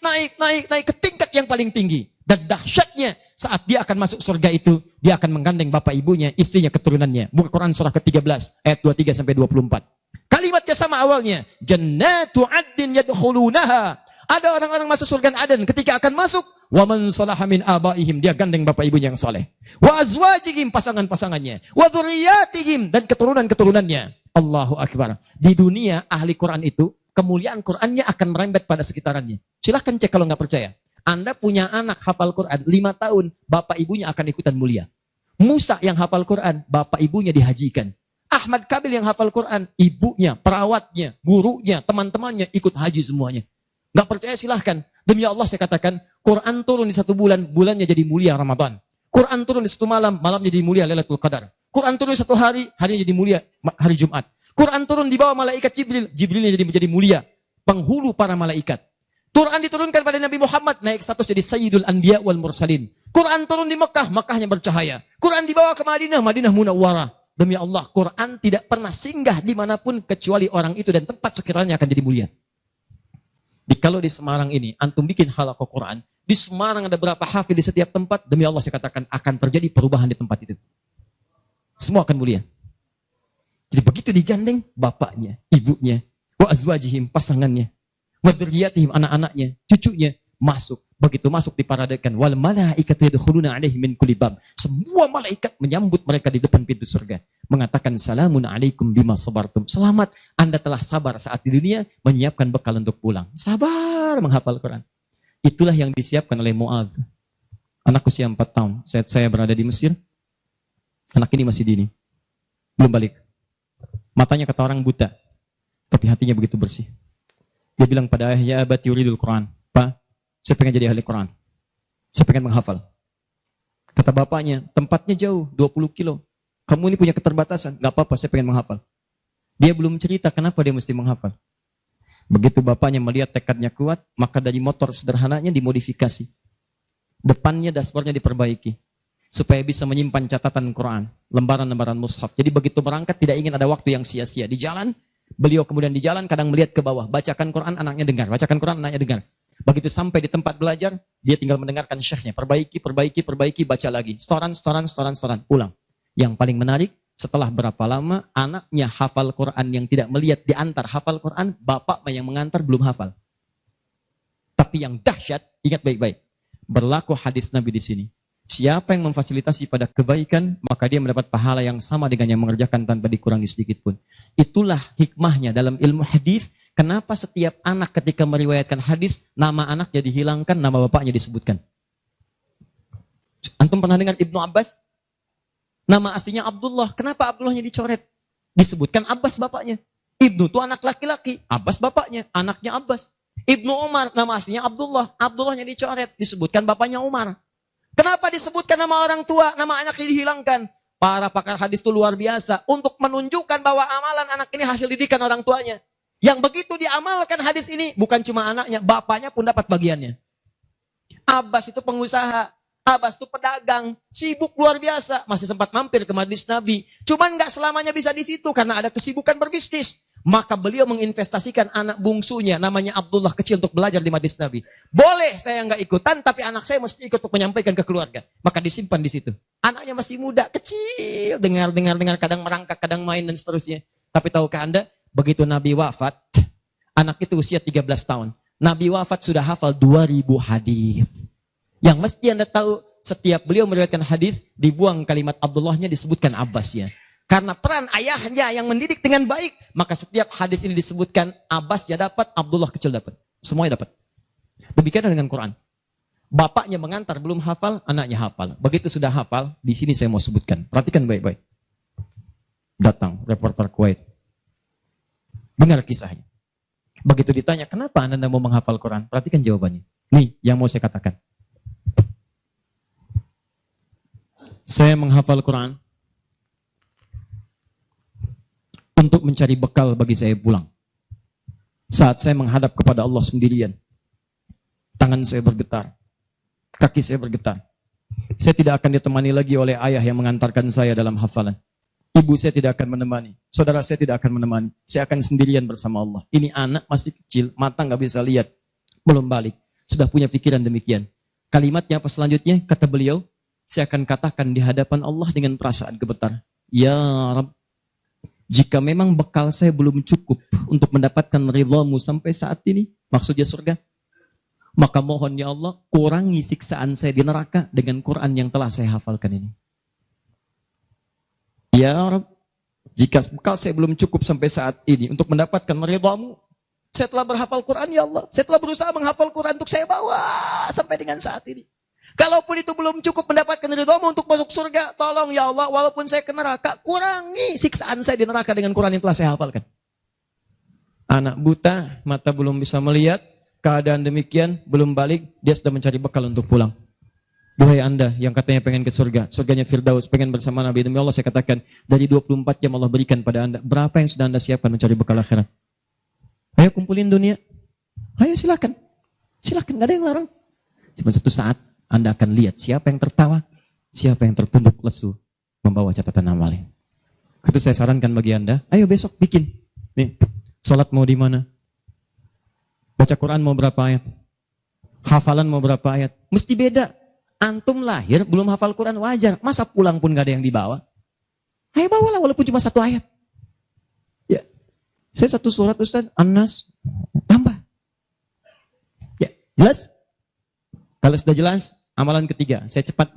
Speaker 1: ke tingkat yang paling tinggi. Dan dahsyatnya saat dia akan masuk surga itu, dia akan menggandeng bapak ibunya, istrinya, keturunannya. Buka Quran surah ke-13 ayat 23 sampai 24. Kalimatnya sama awalnya, jannatu 'adnin yadkhulunaha. Ada orang-orang masuk surga Aden, ketika akan masuk, wa man salaha min abaihim, dia gandeng bapak ibunya yang saleh. Wa azwajihim, pasangan-pasangannya, wa dzurriyyatihim, dan keturunan-keturunannya. Allahu akbar. Di dunia ahli Quran itu kemuliaan Qurannya akan merembet pada sekitarannya. Silahkan cek kalau nggak percaya. Anda punya anak hafal Quran 5 tahun, bapak ibunya akan ikutan mulia. Musa yang hafal Quran, bapak ibunya dihajikan. Ahmad Kabil yang hafal Quran, ibunya, perawatnya, gurunya, teman-temannya ikut haji semuanya. Nggak percaya silahkan. Demi Allah saya katakan, Quran turun di 1 bulan, bulannya jadi mulia Ramadan. Quran turun di 1 malam, malamnya jadi mulia Lailatul Qadar. Quran turun di 1 hari, harinya jadi mulia hari Jumat. Quran turun di bawah malaikat Jibril, Jibrilnya jadi mulia, penghulu para malaikat. Quran diturunkan pada Nabi Muhammad, naik status jadi Sayyidul Anbiya wal Mursalin. Quran turun di Mekah, Mekahnya bercahaya. Quran dibawa ke Madinah, Madinah munawwarah. Demi Allah, Quran tidak pernah singgah dimanapun kecuali orang itu dan tempat sekiranya akan jadi mulia. Kalau di Semarang ini, antum bikin halaqah Quran, di Semarang ada berapa hafid di setiap tempat, demi Allah saya katakan akan terjadi perubahan di tempat itu. Semua akan mulia. Jadi begitu digandeng, bapaknya, ibunya, wa azwajihim, pasangannya, wa dzurriyyatihim, anak-anaknya, cucunya, masuk. Begitu masuk diparadekan, wal malaikatu yadkhuluna alaihim min kulli bab. Semua malaikat menyambut mereka di depan pintu surga, mengatakan salamun alaikum bima sabartum. Selamat, Anda telah sabar saat di dunia, menyiapkan bekal untuk pulang. Sabar menghafal Quran. Itulah yang disiapkan oleh Muadz. Anak usia 4 tahun, saat saya berada di Mesir, anak ini masih dini, belum balik. Matanya kata orang buta, tapi hatinya begitu bersih. Dia bilang pada ayahnya, ya abati yuridul Quran. Pak, saya pengen jadi ahli Quran. Saya pengen menghafal. Kata bapaknya, tempatnya jauh, 20 kilo. Kamu ini punya keterbatasan. Gak apa-apa, saya pengen menghafal. Dia belum cerita kenapa dia mesti menghafal. Begitu bapaknya melihat tekadnya kuat, maka dari motor sederhananya dimodifikasi. Depannya dashboardnya diperbaiki. Supaya bisa menyimpan catatan Quran. Lembaran-lembaran mushaf. Jadi begitu berangkat tidak ingin ada waktu yang sia-sia. Di jalan, beliau kemudian di jalan kadang melihat ke bawah. Bacakan Quran, anaknya dengar. Bacakan Quran, anaknya dengar. Begitu sampai di tempat belajar, dia tinggal mendengarkan syekhnya. Perbaiki, baca lagi. Setoran, ulang. Yang paling menarik, setelah berapa lama, anaknya hafal Quran yang tidak melihat diantar hafal Quran, bapak yang mengantar belum hafal. Tapi yang dahsyat, ingat baik-baik. Berlaku hadis Nabi di sini. Siapa yang memfasilitasi pada kebaikan, maka dia mendapat pahala yang sama dengan yang mengerjakan tanpa dikurangi sedikit pun. Itulah hikmahnya dalam ilmu hadis. Kenapa setiap anak ketika meriwayatkan hadis, nama anaknya dihilangkan, nama bapaknya disebutkan. Antum pernah dengar Ibnu Abbas? Nama aslinya Abdullah. Kenapa Abdullahnya dicoret? Disebutkan Abbas bapaknya. Ibnu itu anak laki-laki. Abbas bapaknya. Anaknya Abbas. Ibnu Umar, nama aslinya Abdullah. Abdullahnya dicoret. Disebutkan bapaknya Umar. Kenapa disebutkan nama orang tua, nama anaknya dihilangkan? Para pakar hadis itu luar biasa. Untuk menunjukkan bahwa amalan anak ini hasil didikan orang tuanya. Yang begitu diamalkan hadis ini, bukan cuma anaknya, bapaknya pun dapat bagiannya. Abbas itu pengusaha. Abbas itu pedagang. Sibuk luar biasa. Masih sempat mampir ke majelis Nabi. Cuman gak selamanya bisa di situ karena ada kesibukan berbisnis. Maka beliau menginvestasikan anak bungsunya namanya Abdullah kecil untuk belajar di majelis Nabi. Boleh saya nggak ikutan, tapi anak saya mesti ikut untuk menyampaikan ke keluarga. Maka disimpan di situ. Anaknya masih muda, kecil, dengar, kadang merangkak, kadang main dan seterusnya. Tapi tahukah Anda, begitu Nabi wafat, anak itu usia 13 tahun. Nabi wafat sudah hafal 2000 hadis. Yang mesti Anda tahu, setiap beliau meriwayatkan hadis, dibuang kalimat Abdullahnya, disebutkan Abbasnya. Karena peran ayahnya yang mendidik dengan baik, maka setiap hadis ini disebutkan Abbas ya dapat, Abdullah kecil dapat. Semuanya dapat. Demikian dengan Quran. Bapaknya mengantar belum hafal, anaknya hafal. Begitu sudah hafal, di sini saya mau sebutkan. Perhatikan baik-baik. Datang reporter Kuwait. Dengar kisahnya. Begitu ditanya, kenapa Anda mau menghafal Quran? Perhatikan jawabannya. Nih, yang mau saya katakan. Saya menghafal Quran untuk mencari bekal bagi saya pulang. Saat saya menghadap kepada Allah sendirian, tangan saya bergetar, kaki saya bergetar. Saya tidak akan ditemani lagi oleh ayah yang mengantarkan saya dalam hafalan. Ibu saya tidak akan menemani, saudara saya tidak akan menemani. Saya akan sendirian bersama Allah. Ini anak masih kecil, mata nggak bisa lihat, belum balik, sudah punya pikiran demikian. Kalimatnya apa selanjutnya? Kata beliau, saya akan katakan di hadapan Allah dengan perasaan gemetar. Ya Rabb, jika memang bekal saya belum cukup untuk mendapatkan ridhamu sampai saat ini, maksudnya surga, maka mohon ya Allah, kurangi siksaan saya di neraka dengan Quran yang telah saya hafalkan ini. Ya Rabb, jika bekal saya belum cukup sampai saat ini untuk mendapatkan ridhamu, saya telah berhafal Quran ya Allah. Saya telah berusaha menghafal Quran untuk saya bawa sampai dengan saat ini. Kalaupun itu belum cukup mendapatkan ridhamu untuk masuk surga, tolong ya Allah, walaupun saya ke neraka, kurangi siksaan saya di neraka dengan Quran yang telah saya hafalkan. Anak buta, mata belum bisa melihat, keadaan demikian, belum balik, dia sudah mencari bekal untuk pulang. Duhai Anda yang katanya pengen ke surga, surganya Firdaus, pengen bersama Nabi, demi Allah saya katakan, dari 24 jam Allah berikan pada Anda, berapa yang sudah Anda siapkan mencari bekal akhirat? Ayo kumpulin dunia. Ayo silakan. Silakan, gak ada yang larang. Cuma satu saat, Anda akan lihat siapa yang tertawa, siapa yang tertunduk lesu, membawa catatan amalnya. Itu saya sarankan bagi Anda, ayo besok bikin. Nih, sholat mau di mana? Baca Quran mau berapa ayat? Hafalan mau berapa ayat? Mesti beda. Antum lahir belum hafal Quran wajar. Masa pulang pun gak ada yang dibawa? Ayo bawalah walaupun cuma satu ayat. Ya, saya satu surat Ustaz, An-Nas, tambah. Ya, jelas? Kalau sudah jelas, amalan ketiga, saya cepat.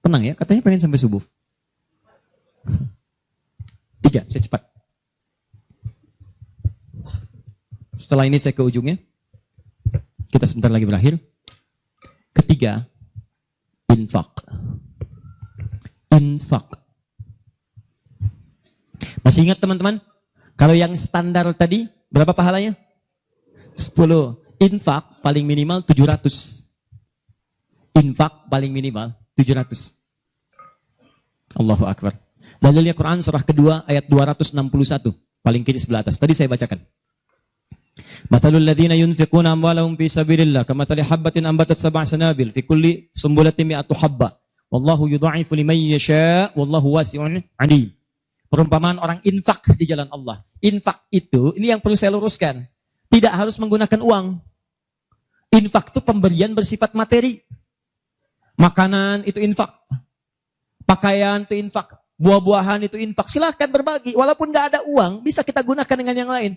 Speaker 1: Tenang ya, katanya pengen sampai subuh. 3, saya cepat. Setelah ini saya ke ujungnya. Kita sebentar lagi berakhir. Ketiga, infak. Infak. Masih ingat teman-teman? Kalau yang standar tadi, berapa pahalanya? 10. Infak paling minimal 700. Infak paling minimal 700. Allahu Akbar. Dalilnya Quran surah kedua ayat 261. Paling kiri sebelah atas. Tadi saya bacakan. Mathalul ladzina yunfiquna amwalahum fi sabilillah kamathali habbatin ambatat sab'a sanabil fi kulli sumbulatin mi'atu habba. Wallahu yudha'ifu liman yasha' wallahu wasi'un 'alim. Perumpamaan orang infak di jalan Allah. Infak itu, ini yang perlu saya luruskan. Tidak harus menggunakan uang. Infak itu pemberian bersifat materi. Makanan itu infak. Pakaian itu infak. Buah-buahan itu infak. Silahkan berbagi. Walaupun gak ada uang, bisa kita gunakan dengan yang lain.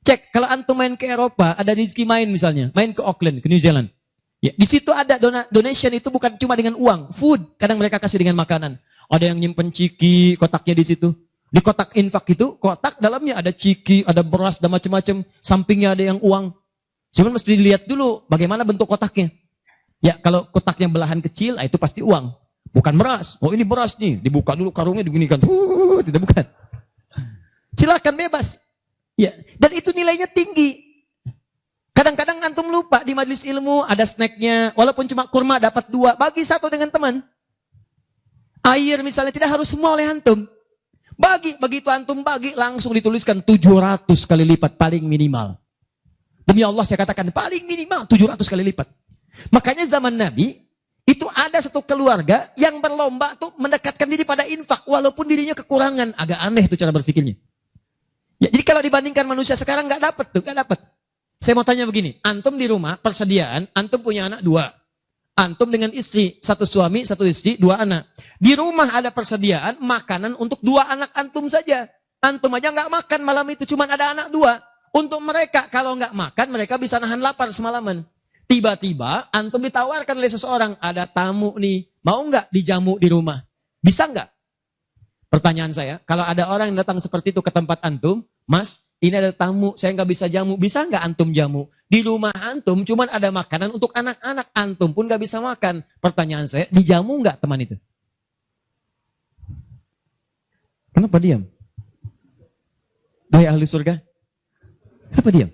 Speaker 1: Cek, kalau antum main ke Eropa, ada rezeki main misalnya. Main ke Auckland, ke New Zealand. Ya, di situ ada donation itu bukan cuma dengan uang. Food, kadang mereka kasih dengan makanan. Ada yang nyimpen ciki, kotaknya di situ. Di kotak infak itu, kotak dalamnya ada ciki, ada beras, dan macam-macam. Sampingnya ada yang uang. Cuman mesti dilihat dulu bagaimana bentuk kotaknya. Ya, kalau kotaknya belahan kecil, itu pasti uang. Bukan beras. Oh, ini beras nih. Dibuka dulu karungnya, diginikan. Tidak, bukan. Silakan bebas. Ya, dan itu nilainya tinggi. Kadang-kadang antum lupa di majelis ilmu ada snacknya. Walaupun cuma kurma dapat 2. Bagi 1 dengan teman. Air misalnya tidak harus semua oleh antum. Begitu antum bagi langsung dituliskan 700 kali lipat paling minimal. Demi Allah saya katakan paling minimal 700 kali lipat. Makanya zaman Nabi, itu ada satu keluarga yang berlomba tuh mendekatkan diri pada infak. Walaupun dirinya kekurangan. Agak aneh itu cara berpikirnya. Ya, jadi kalau dibandingkan manusia sekarang nggak dapat tuh, nggak dapat. Saya mau tanya begini, antum di rumah persediaan, antum punya anak 2. Antum dengan istri, 1 suami, 1 istri, 2 anak. Di rumah ada persediaan makanan untuk 2 anak antum saja. Antum aja nggak makan malam itu, cuma ada anak 2. Untuk mereka, kalau nggak makan, mereka bisa nahan lapar semalaman. Tiba-tiba, antum ditawarkan oleh seseorang, ada tamu nih, mau nggak dijamu di rumah? Bisa nggak?
Speaker 2: Pertanyaan saya, kalau ada orang yang datang seperti itu ke tempat antum, Mas, ini ada tamu, saya nggak bisa jamu. Bisa nggak antum jamu? Di rumah antum cuman ada makanan untuk anak-anak, antum pun nggak bisa makan. Pertanyaan saya, dijamu nggak teman itu?
Speaker 1: Kenapa diam? Hai ahli surga. Kenapa diam?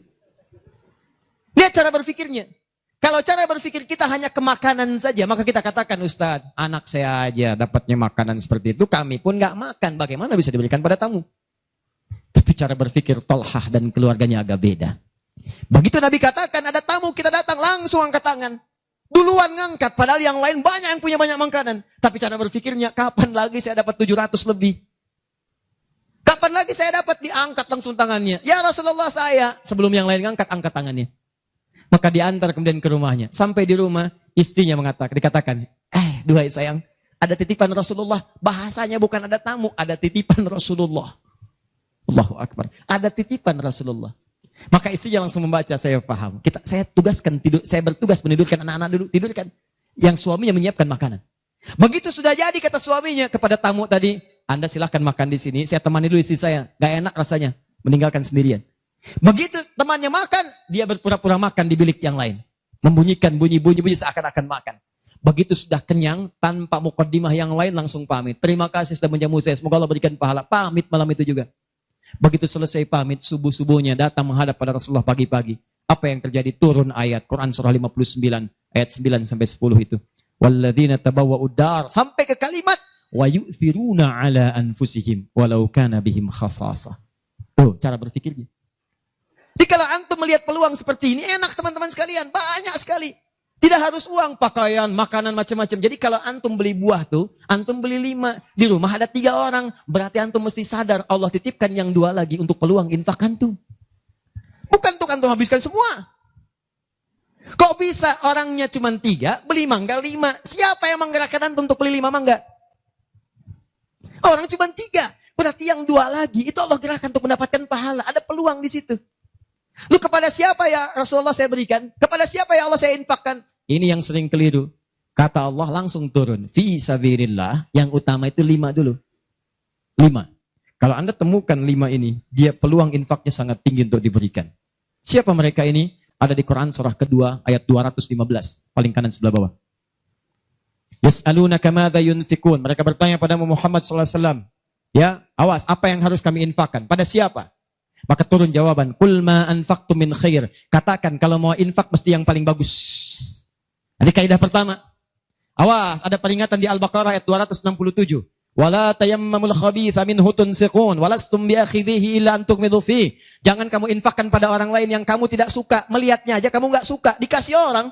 Speaker 2: Lihat cara berpikirnya. Kalau cara berpikir kita hanya ke makanan saja, maka kita katakan, Ustadz, anak saya aja dapatnya makanan seperti itu, kami pun nggak makan. Bagaimana bisa diberikan pada tamu? Tapi cara berpikir Tolhah dan keluarganya agak beda. Begitu Nabi katakan ada tamu, kita datang langsung angkat tangan. Duluan ngangkat, padahal yang lain banyak yang punya banyak makanan. Tapi cara berpikirnya, kapan lagi saya dapat 700 lebih? Kapan lagi saya dapat diangkat langsung tangannya? Ya Rasulullah saya. Sebelum yang lain ngangkat, angkat tangannya. Maka diantar kemudian ke rumahnya. Sampai di rumah, istrinya dikatakan, duhai sayang, ada titipan Rasulullah. Bahasanya bukan ada tamu, ada titipan Rasulullah. Allahu Akbar. Ada titipan Rasulullah. Maka istrinya langsung membaca, saya paham. Saya bertugas menidurkan anak-anak dulu, tidurkan. Yang suaminya menyiapkan makanan. Begitu sudah jadi kata suaminya kepada tamu tadi, Anda silahkan makan di sini, saya temani dulu istri saya. Gak enak rasanya, meninggalkan sendirian. Begitu temannya makan, dia berpura-pura makan di bilik yang lain. Membunyikan bunyi-bunyi seakan-akan makan. Begitu sudah kenyang, tanpa mukaddimah yang lain langsung pamit. Terima kasih sudah menjamu saya, semoga Allah berikan pahala. Pamit malam itu juga. Begitu selesai pamit, subuh-subuhnya datang menghadap pada Rasulullah pagi-pagi. Apa yang terjadi? Turun ayat Quran surah 59, ayat 9 sampai 10 itu. Walladzina tabawwa'ud dar, sampai ke kalimat wa yu'thiruna ala anfusihim walau kana bihim khasasah. Oh, cara berpikirnya. Jadi kalau antum melihat peluang seperti ini, enak teman-teman sekalian, banyak sekali. Tidak harus uang, pakaian, makanan, macam-macam. Jadi kalau antum beli buah tuh, antum beli 5. Di rumah ada 3 orang. Berarti antum mesti sadar, Allah titipkan yang 2 lagi untuk peluang infak antum. Bukan untuk antum habiskan semua. Kok bisa orangnya cuma 3, beli mangga 5. Siapa yang menggerakkan antum untuk beli 5 mangga? Orang cuma 3. Berarti yang 2 lagi, itu Allah gerakkan untuk mendapatkan pahala. Ada peluang di situ. Lu kepada siapa ya Rasulullah saya berikan? Kepada siapa ya Allah saya infakkan? Ini yang sering keliru. Kata Allah langsung turun. Fi sabilillah. Yang utama itu 5 dulu. 5. Kalau Anda temukan 5 ini, dia peluang infaknya sangat tinggi untuk diberikan. Siapa mereka ini? Ada di Quran surah kedua ayat 215. Paling kanan sebelah bawah. Yas'alunaka madza yunfikun. Mereka bertanya pada Muhammad sallallahu alaihi wasallam. Ya, awas, apa yang harus kami infakkan? Pada siapa? Maka turun jawaban, "Qul ma anfaqtum min khair." Katakan kalau mau infak mesti yang paling bagus. Ini kaidah pertama. Awas, ada peringatan di Al-Baqarah ayat 267. "Wala tayammamul khabitha minhu tunfiqun, walastum biakhidhihi illa an tughmidu fi." Jangan kamu infakkan pada orang lain yang kamu tidak suka. Melihatnya aja kamu enggak suka, dikasih orang.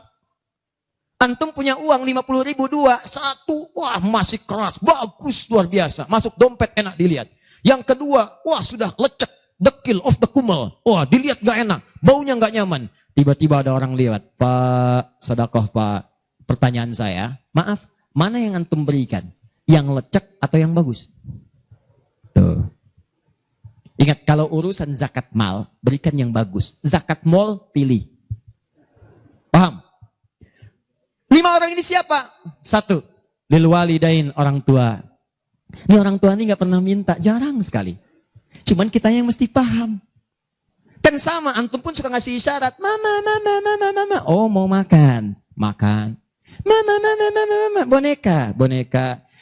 Speaker 2: Antum punya uang 50.000 2, 1, wah masih keras, bagus, luar biasa. Masuk dompet enak dilihat. Yang kedua, wah sudah lecek, dekil of the kumel. Wah dilihat gak enak, baunya gak nyaman. Tiba-tiba ada orang lewat, "Pak, sedekah Pak." Pertanyaan saya, maaf, mana yang antum berikan? Yang lecek atau yang bagus? Tuh. Ingat, kalau urusan zakat mal, berikan yang bagus. Zakat mal, pilih. Paham? 5 orang ini siapa? 1, lil walidain, orang tua. Ini orang tua ini gak pernah minta, jarang sekali. Cuman kita yang mesti paham. Kan sama, antum pun suka ngasih isyarat. Mama. Oh mau makan. Makan. Mama. Boneka.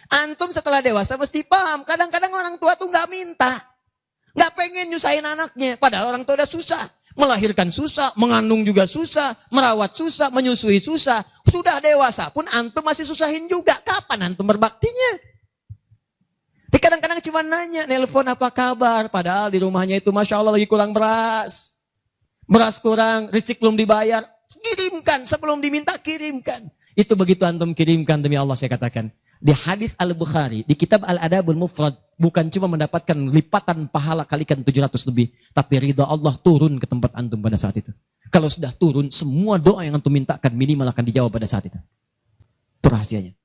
Speaker 2: Antum setelah dewasa mesti paham. Kadang-kadang orang tua tuh gak minta. Gak pengen nyusahin anaknya. Padahal orang tua udah susah. Melahirkan susah, mengandung juga susah, merawat susah, menyusui susah. Sudah dewasa pun antum masih susahin juga. Kapan antum berbaktinya? Kadang-kadang cuma nanya, nelpon apa kabar. Padahal di rumahnya itu Masya Allah lagi kurang beras. Beras kurang, rezeki belum dibayar. Kirimkan, sebelum diminta kirimkan. Itu begitu antum kirimkan demi Allah saya katakan. Di hadis Al-Bukhari, di kitab Al-Adabul Mufrad, bukan cuma mendapatkan lipatan pahala kalikan 700 lebih. Tapi ridha Allah turun ke tempat antum pada saat itu. Kalau sudah turun, semua doa yang antum mintakan minimal akan dijawab pada saat itu. Itu rahasianya.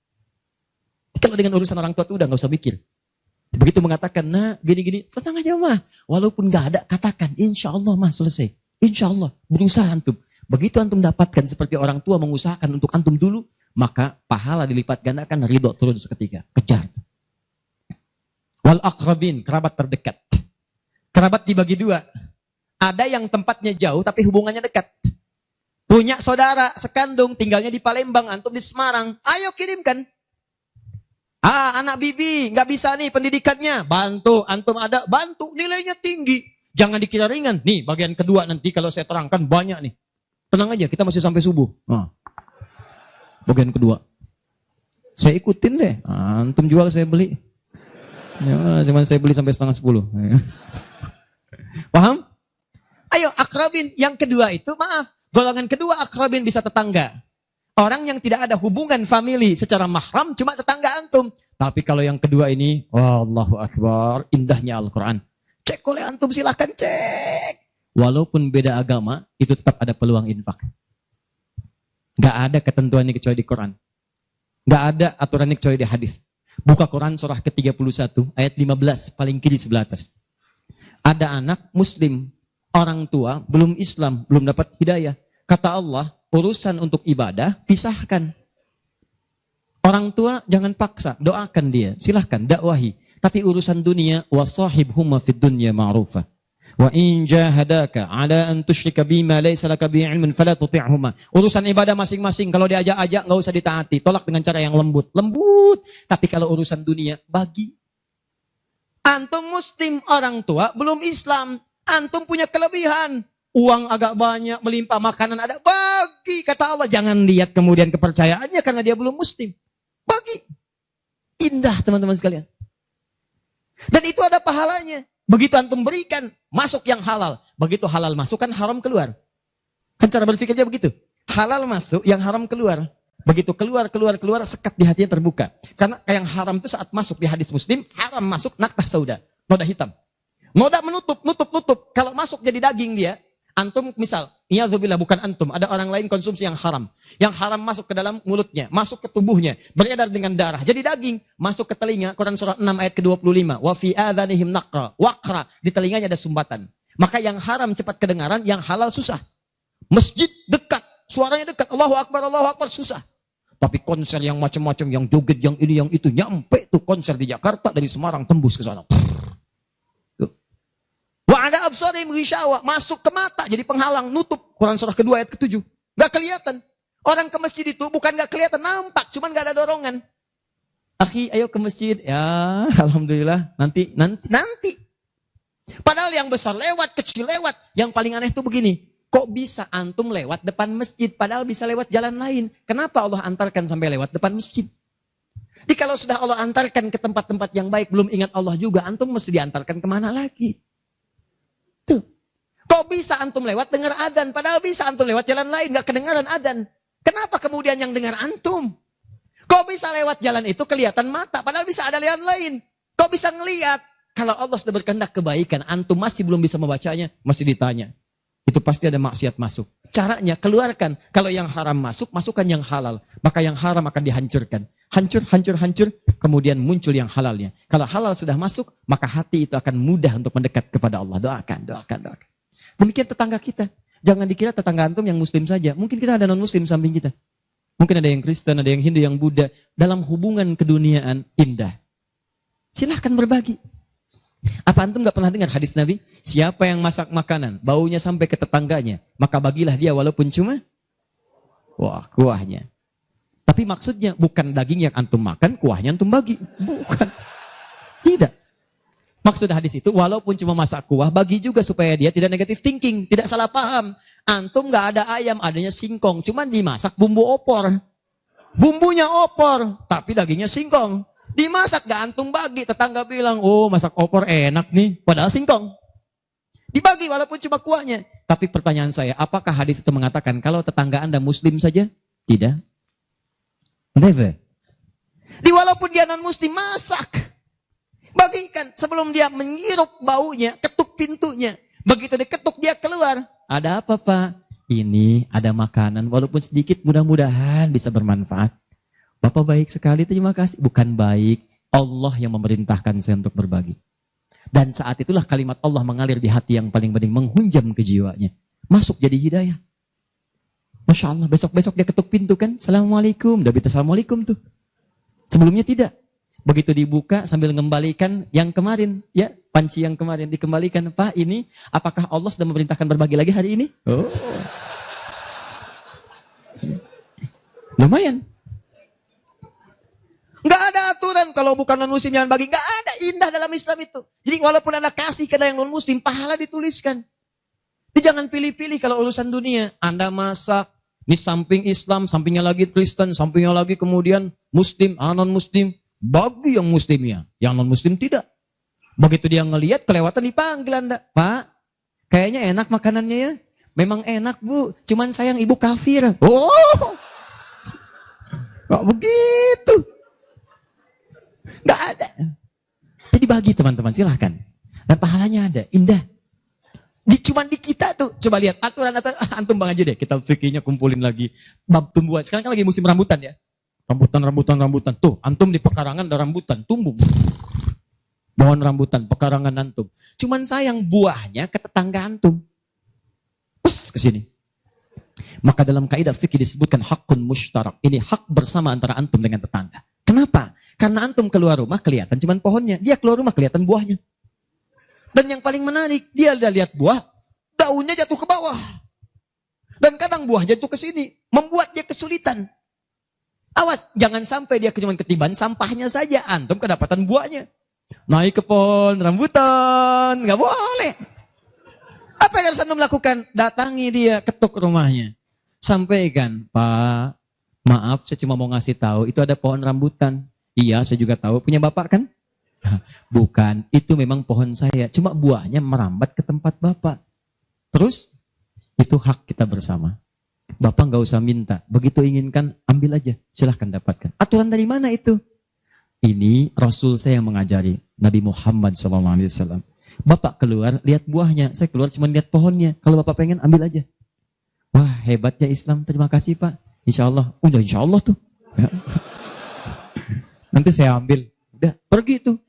Speaker 2: Kalau dengan urusan orang tua itu udah gak usah mikir. Begitu mengatakan, nah gini-gini, tenang aja mah. Walaupun gak ada, katakan, insya Allah mah selesai. Insya Allah, berusaha antum. Begitu antum dapatkan seperti orang tua mengusahakan untuk antum dulu, maka pahala dilipat gandakan, ridho turun seketika. Kejar. Wal aqrabin, kerabat terdekat. Kerabat dibagi dua. Ada yang tempatnya jauh tapi hubungannya dekat. Punya saudara sekandung tinggalnya di Palembang, antum di Semarang. Ayo kirimkan. Anak bibi nggak bisa nih pendidikannya. Bantu, antum ada, bantu, nilainya tinggi. Jangan dikira ringan. Nih bagian kedua nanti kalau saya terangkan banyak nih. Tenang aja, kita masih sampai subuh. Bagian kedua. Saya ikutin deh. Antum jual saya beli. Ya, cuman saya beli sampai 9:30. Paham? Ayo akrabin. Yang kedua itu, maaf. Golongan kedua akrabin bisa tetangga. Orang yang tidak ada hubungan famili secara mahram, cuma tetangga antum. Tapi kalau yang kedua ini, Allahu Akbar, indahnya Al-Quran. Cek oleh antum, silahkan cek. Walaupun beda agama, itu tetap ada peluang infak. Gak ada ketentuan ini kecuali di Quran. Gak ada aturan ini kecuali di hadis. Buka Quran surah ke-31, ayat 15, paling kiri sebelah atas. Ada anak muslim, orang tua, belum Islam, belum dapat hidayah. Kata Allah, urusan untuk ibadah, pisahkan. Orang tua jangan paksa, doakan dia, silahkan, dakwahi. Tapi urusan dunia, wasahibhuma fid dunya ma'rufa. Wa in jahadaka ala an tusyrika bima laysa laka bihi ilmun fala tuti'huma. Urusan ibadah masing-masing, kalau diajak-ajak enggak usah ditaati, tolak dengan cara yang lembut. Lembut. Tapi kalau urusan dunia, bagi. Antum muslim, orang tua belum Islam, antum punya kelebihan. Uang agak banyak, melimpah, makanan ada, bagi. Kata Allah, jangan lihat kemudian kepercayaannya karena dia belum muslim. Bagi. Indah teman-teman sekalian. Dan itu ada pahalanya. Begitu antum berikan, masuk yang halal. Begitu halal masuk, kan haram keluar. Kan cara berpikirnya begitu. Halal masuk, yang haram keluar. Begitu keluar, sekat di hatinya terbuka. Karena yang haram itu saat masuk di hadis muslim, haram masuk, naktah sauda. Noda hitam. Noda menutup. Kalau masuk jadi daging dia, antum misal, niyadzubillah bukan antum, ada orang lain konsumsi yang haram. Yang haram masuk ke dalam mulutnya, masuk ke tubuhnya, beredar dengan darah. Jadi daging, masuk ke telinga, Quran surah 6 ayat ke-25. Wa fi adhanihim naqra, waqra, di telinganya ada sumbatan. Maka yang haram cepat kedengaran, yang halal susah. Masjid dekat, suaranya dekat, Allahu Akbar, susah. Tapi konser yang macam-macam, yang joget, yang ini, yang itu, nyampe tuh konser di Jakarta, dari Semarang tembus ke sana. Wa ada absarim ghishawa, masuk ke mata jadi penghalang, nutup. Quran surah kedua ayat ke-7. Enggak kelihatan. Orang ke masjid itu bukan enggak kelihatan, nampak, cuman enggak ada dorongan. Akhi, ayo ke masjid. Ya, alhamdulillah, nanti. Padahal yang besar lewat, kecil lewat. Yang paling aneh itu begini. Kok bisa antum lewat depan masjid padahal bisa lewat jalan lain? Kenapa Allah antarkan sampai lewat depan masjid? Jadi kalau sudah Allah antarkan ke tempat-tempat yang baik, belum ingat Allah juga, antum mesti diantarkan kemana lagi? Tuh. Kok bisa antum lewat dengar adzan, padahal bisa antum lewat jalan lain, gak kedengaran adzan. Kenapa kemudian yang dengar antum? Kok bisa lewat jalan itu kelihatan mata, padahal bisa ada jalan lain. Kok bisa ngelihat? Kalau Allah sudah berkehendak kebaikan, antum masih belum bisa membacanya, masih ditanya. Itu pasti ada maksiat masuk. Caranya keluarkan. Kalau yang haram masuk, masukkan yang halal. Maka yang haram akan dihancurkan. Hancur. Kemudian muncul yang halalnya. Kalau halal sudah masuk, maka hati itu akan mudah untuk mendekat kepada Allah. Doakan. Demikian tetangga kita. Jangan dikira tetangga antum yang muslim saja. Mungkin kita ada non-muslim samping kita. Mungkin ada yang Kristen, ada yang Hindu, yang Buddha. Dalam hubungan keduniaan indah. Silahkan berbagi. Apa antum gak pernah dengar hadis Nabi? Siapa yang masak makanan, baunya sampai ke tetangganya, maka bagilah dia walaupun cuma kuahnya. Tapi maksudnya bukan daging yang antum makan, kuahnya antum bagi. Bukan. Tidak. Maksud hadis itu, walaupun cuma masak kuah, bagi juga supaya dia tidak negatif thinking, tidak salah paham. Antum gak ada ayam, adanya singkong, cuman dimasak bumbu opor. Bumbunya opor, tapi dagingnya singkong. Dimasak gak antum bagi, tetangga bilang, oh masak opor enak nih, padahal singkong. Dibagi walaupun cuma kuahnya. Tapi pertanyaan saya, apakah hadis itu mengatakan kalau tetangga anda muslim saja? Tidak. Never. Walaupun dia non muslim, masak. Bagikan sebelum dia menghirup baunya, ketuk pintunya. Begitu diketuk dia keluar. Ada apa Pak? Ini ada makanan, walaupun sedikit mudah-mudahan bisa bermanfaat. Bapak baik sekali, terima kasih. Bukan baik, Allah yang memerintahkan saya untuk berbagi. Dan saat itulah kalimat Allah mengalir di hati yang paling bening, menghunjam ke jiwanya. Masuk jadi hidayah. Masya Allah, besok-besok dia ketuk pintu kan, Assalamualaikum. Udah minta Assalamualaikum tuh. Sebelumnya tidak. Begitu dibuka sambil mengembalikan yang kemarin, ya, panci yang kemarin dikembalikan. Pak, ini apakah Allah sudah memerintahkan berbagi lagi hari ini? Oh. Lumayan. Nggak ada aturan kalau bukan non-muslim jangan bagi. Nggak ada, indah dalam Islam itu. Jadi walaupun Anda kasih ke yang non-muslim, pahala dituliskan. Jadi jangan pilih-pilih kalau urusan dunia. Anda masak, ini samping Islam, sampingnya lagi Kristen, sampingnya lagi kemudian Muslim, non-muslim. Bagi yang muslimnya, yang non-muslim tidak. Begitu dia ngelihat, kelewatan dipanggil Anda. Pak, kayaknya enak makanannya ya. Memang enak Bu, cuman sayang ibu kafir. Oh, kok begitu? Nggak ada. Jadi bagi teman-teman, silahkan. Dan pahalanya ada, indah. Cuman di kita tuh, coba lihat aturan antum bang aja deh. Kita fikirnya kumpulin lagi. Bab tumbuhan, sekarang kan lagi musim rambutan ya. Rambutan. Tuh, antum di pekarangan ada rambutan, tumbuh. Pohon rambutan, pekarangan antum. Cuman sayang buahnya ke tetangga antum. Terus ke sini. Maka dalam kaidah fikih disebutkan hakun mushtarak. Ini hak bersama antara antum dengan tetangga. Kenapa? Karena antum keluar rumah kelihatan cuman pohonnya. Dia keluar rumah kelihatan buahnya. Dan yang paling menarik, dia udah lihat buah, daunnya jatuh ke bawah. Dan kadang buah jatuh ke sini, membuat dia kesulitan. Awas, jangan sampai dia cuma ketiban sampahnya saja, antum kedapatan buahnya. Naik ke pohon rambutan, nggak boleh. Apa yang harus antum lakukan? Datangi dia, ketuk rumahnya. Sampaikan, Pak, maaf saya cuma mau ngasih tahu, itu ada pohon rambutan. Iya, saya juga tahu, punya bapak kan? Bukan, itu memang pohon saya. Cuma buahnya merambat ke tempat bapak. Terus, itu hak kita bersama. Bapak nggak usah minta. Begitu inginkan, ambil aja. Silahkan dapatkan. Aturan dari mana itu? Ini Rasul saya yang mengajari. Nabi Muhammad SAW. Bapak keluar, lihat buahnya. Saya keluar cuma lihat pohonnya. Kalau bapak pengen, ambil aja. Wah, hebatnya Islam. Terima kasih Pak. Insya Allah. Udah insya Allah tuh. Ya. Nanti saya ambil. Udah, pergi tuh.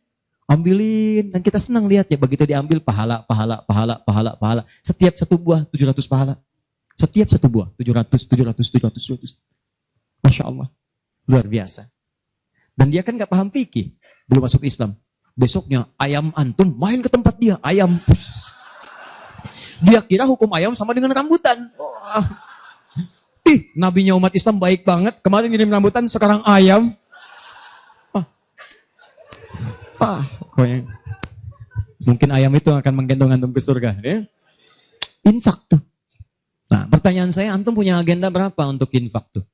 Speaker 2: Ambilin. Dan kita senang lihat ya. Begitu diambil, pahala. Setiap satu buah, 700 pahala. Setiap satu buah, 700. Masya Allah. Luar biasa. Dan dia kan gak paham fikih. Belum masuk Islam. Besoknya, ayam antum main ke tempat dia. Ayam. Dia kira hukum ayam sama dengan rambutan. Oh. Nabinya umat Islam baik banget. Kemarin ngirim rambutan, sekarang ayam. Pokoknya. Mungkin ayam itu akan menggendong antum ke surga. Ya? Infak tuh. Nah, pertanyaan saya, antum punya agenda berapa untuk infak tuh?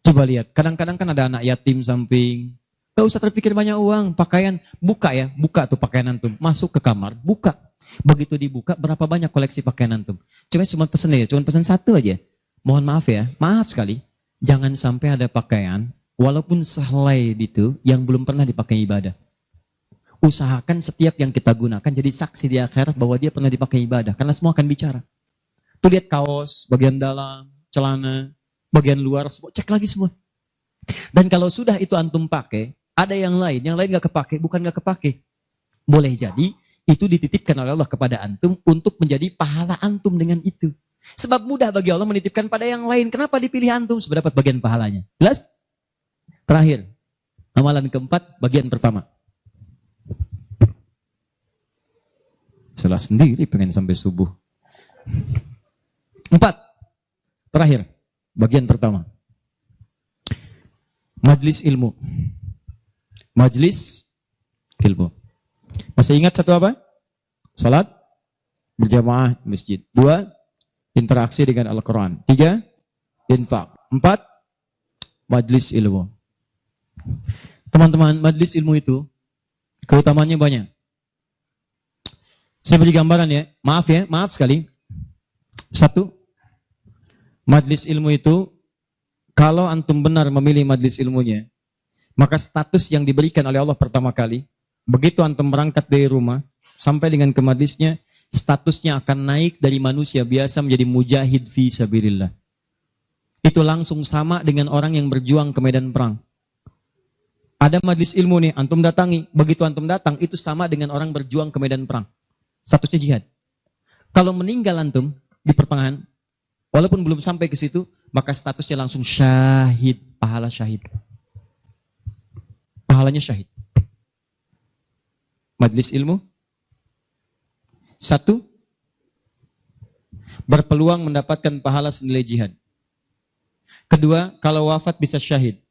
Speaker 2: Coba lihat, kadang-kadang kan ada anak yatim samping. Gak usah terpikir banyak uang, pakaian. Buka ya, buka tuh pakaian antum. Masuk ke kamar, buka. Begitu dibuka, berapa banyak koleksi pakaian antum? Cuma pesen ya, cuma pesen satu aja. Mohon maaf ya, maaf sekali. Jangan sampai ada pakaian, walaupun sehelai itu, yang belum pernah dipakai ibadah. Usahakan setiap yang kita gunakan jadi saksi di akhirat bahwa dia pernah dipakai ibadah. Karena semua akan bicara. Tuh lihat kaos, bagian dalam, celana, bagian luar, cek lagi semua. Dan kalau sudah itu antum pakai, ada yang lain gak kepake, bukan gak kepake. Boleh jadi, itu dititipkan oleh Allah kepada antum untuk menjadi pahala antum dengan itu. Sebab mudah bagi Allah menitipkan pada yang lain. Kenapa dipilih antum? Supaya dapat bagian pahalanya. Jelas? Terakhir, amalan keempat, bagian pertama. Salah sendiri pengen sampai subuh. 4. Terakhir, bagian pertama. Majlis ilmu. Majlis ilmu. Masih ingat satu apa? Salat berjamaah di masjid. 2. Interaksi dengan Al-Quran. 3. Infak. 4. Majlis ilmu. Teman-teman, majlis ilmu itu keutamaannya banyak. Saya beri gambaran ya. Maaf sekali. 1. Majlis ilmu itu, kalau antum benar memilih majlis ilmunya, maka status yang diberikan oleh Allah pertama kali, begitu antum berangkat dari rumah, sampai dengan ke majlisnya, statusnya akan naik dari manusia biasa menjadi mujahid fi sabilillah. Itu langsung sama dengan orang yang berjuang ke medan perang. Ada majlis ilmu nih, antum datangi. Begitu antum datang, itu sama dengan orang berjuang ke medan perang. Statusnya jihad. Kalau meninggal antum di pertengahan, walaupun belum sampai ke situ, maka statusnya langsung syahid, pahala syahid. Pahalanya syahid. majelis ilmu. Satu, berpeluang mendapatkan pahala senilai jihad. Kedua, kalau wafat bisa syahid.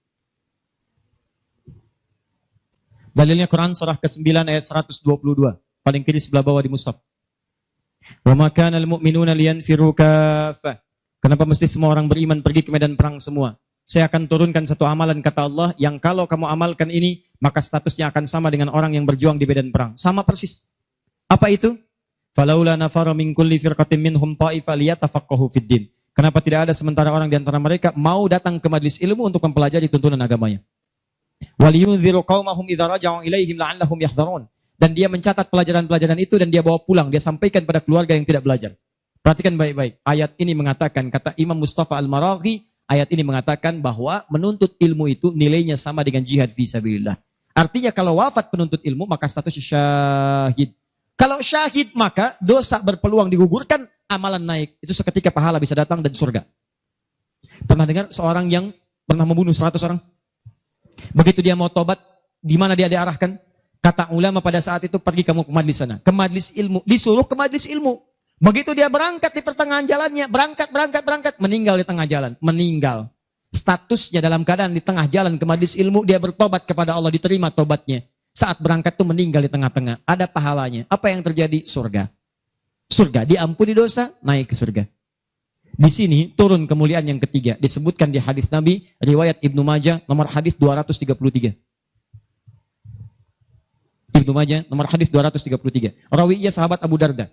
Speaker 2: Dalilnya Quran surah ke-9 ayat 122. Paling kiri sebelah bawah di mushaf. Wa ma kana al-mu'minuna liyanfiru kaffah. Kenapa mesti semua orang beriman pergi ke medan perang semua? Saya akan turunkan satu amalan kata Allah yang kalau kamu amalkan ini, maka statusnya akan sama dengan orang yang berjuang di medan perang. Sama persis. Apa itu? Falaula nafara min kulli firqatin minhum ta'ifa liyatafaqahu fid din. Kenapa tidak ada sementara orang di antara mereka mau datang ke majelis ilmu untuk mempelajari tuntunan agamanya? Waliyunziru qaumahum idza raja'u ilaihim la'allahum yahdharun. Dan dia mencatat pelajaran-pelajaran itu dan dia bawa pulang, dia sampaikan pada keluarga yang tidak belajar. Perhatikan baik-baik. Ayat ini mengatakan, kata Imam Mustafa Al-Maraghi, ayat ini mengatakan bahwa menuntut ilmu itu nilainya sama dengan jihad fi sabilillah. Artinya kalau wafat penuntut ilmu maka statusnya syahid. Kalau syahid maka dosa berpeluang digugurkan, amalan naik. Itu seketika pahala bisa datang dan surga. Pernah dengar seorang yang pernah membunuh 100 orang? Begitu dia mau tobat, di mana dia diarahkan? Kata ulama pada saat itu, pergi kamu ke majlis sana. Ke majlis ilmu. Disuruh ke majlis ilmu. Begitu dia berangkat di pertengahan jalannya, berangkat, meninggal di tengah jalan. Meninggal. Statusnya dalam keadaan di tengah jalan ke majlis ilmu, dia bertobat kepada Allah, diterima tobatnya. Saat berangkat itu meninggal di tengah-tengah. Ada pahalanya. Apa yang terjadi? Surga. Surga. Diampuni dosa, naik ke surga. Di sini turun kemuliaan yang ketiga. Disebutkan di hadis Nabi, riwayat Ibnu Majah, nomor hadis 233. Ibnu Majah, nomor hadis 233. Rawinya sahabat Abu Darda.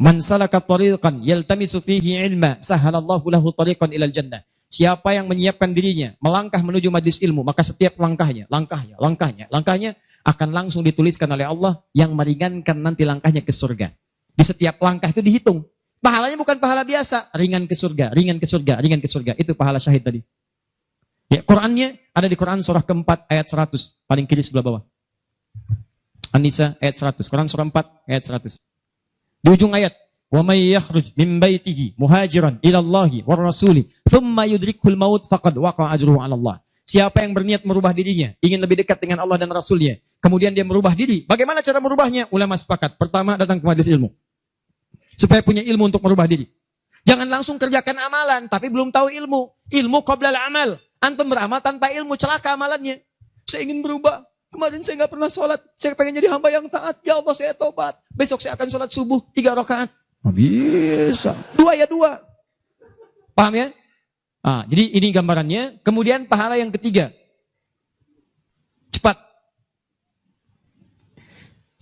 Speaker 2: Man salaka tariqan yaltamisu fihi ilma, sahalallahu lahu tariqan ilal jannah. Siapa yang menyiapkan dirinya melangkah menuju majlis ilmu, maka setiap langkahnya akan langsung dituliskan oleh Allah yang meringankan nanti langkahnya ke surga. Di setiap langkah itu dihitung. Pahalanya bukan pahala biasa, ringan ke surga, ringan ke surga, ringan ke surga. Itu pahala syahid tadi. Ya, Qurannya ada di Quran surah ke-4 ayat 100, paling kiri sebelah bawah. An-Nisa ayat 100, Quran surah 4 ayat 100. Di ujung ayat, wa may yakhruj min baitihi muhajiran ila Allahi war rasuli thumma yudrikul maut faqad waqa'a ajruhu 'ala Allah. Siapa yang berniat merubah dirinya, ingin lebih dekat dengan Allah dan Rasulnya, kemudian dia merubah diri. Bagaimana cara merubahnya? Ulama sepakat. Pertama, datang ke majelis ilmu. Supaya punya ilmu untuk merubah diri. Jangan langsung kerjakan amalan, tapi belum tahu ilmu. Ilmu qabla al-amal. Antum beramal tanpa ilmu, celaka amalannya. Saya ingin berubah. Kemarin saya nggak pernah sholat. Saya pengen jadi hamba yang taat. Ya Allah, saya tobat. Besok saya akan sholat subuh 3 rakaat. Bisa. 2 ya 2. Paham ya? Jadi ini gambarannya. Kemudian pahala yang ketiga. Cepat.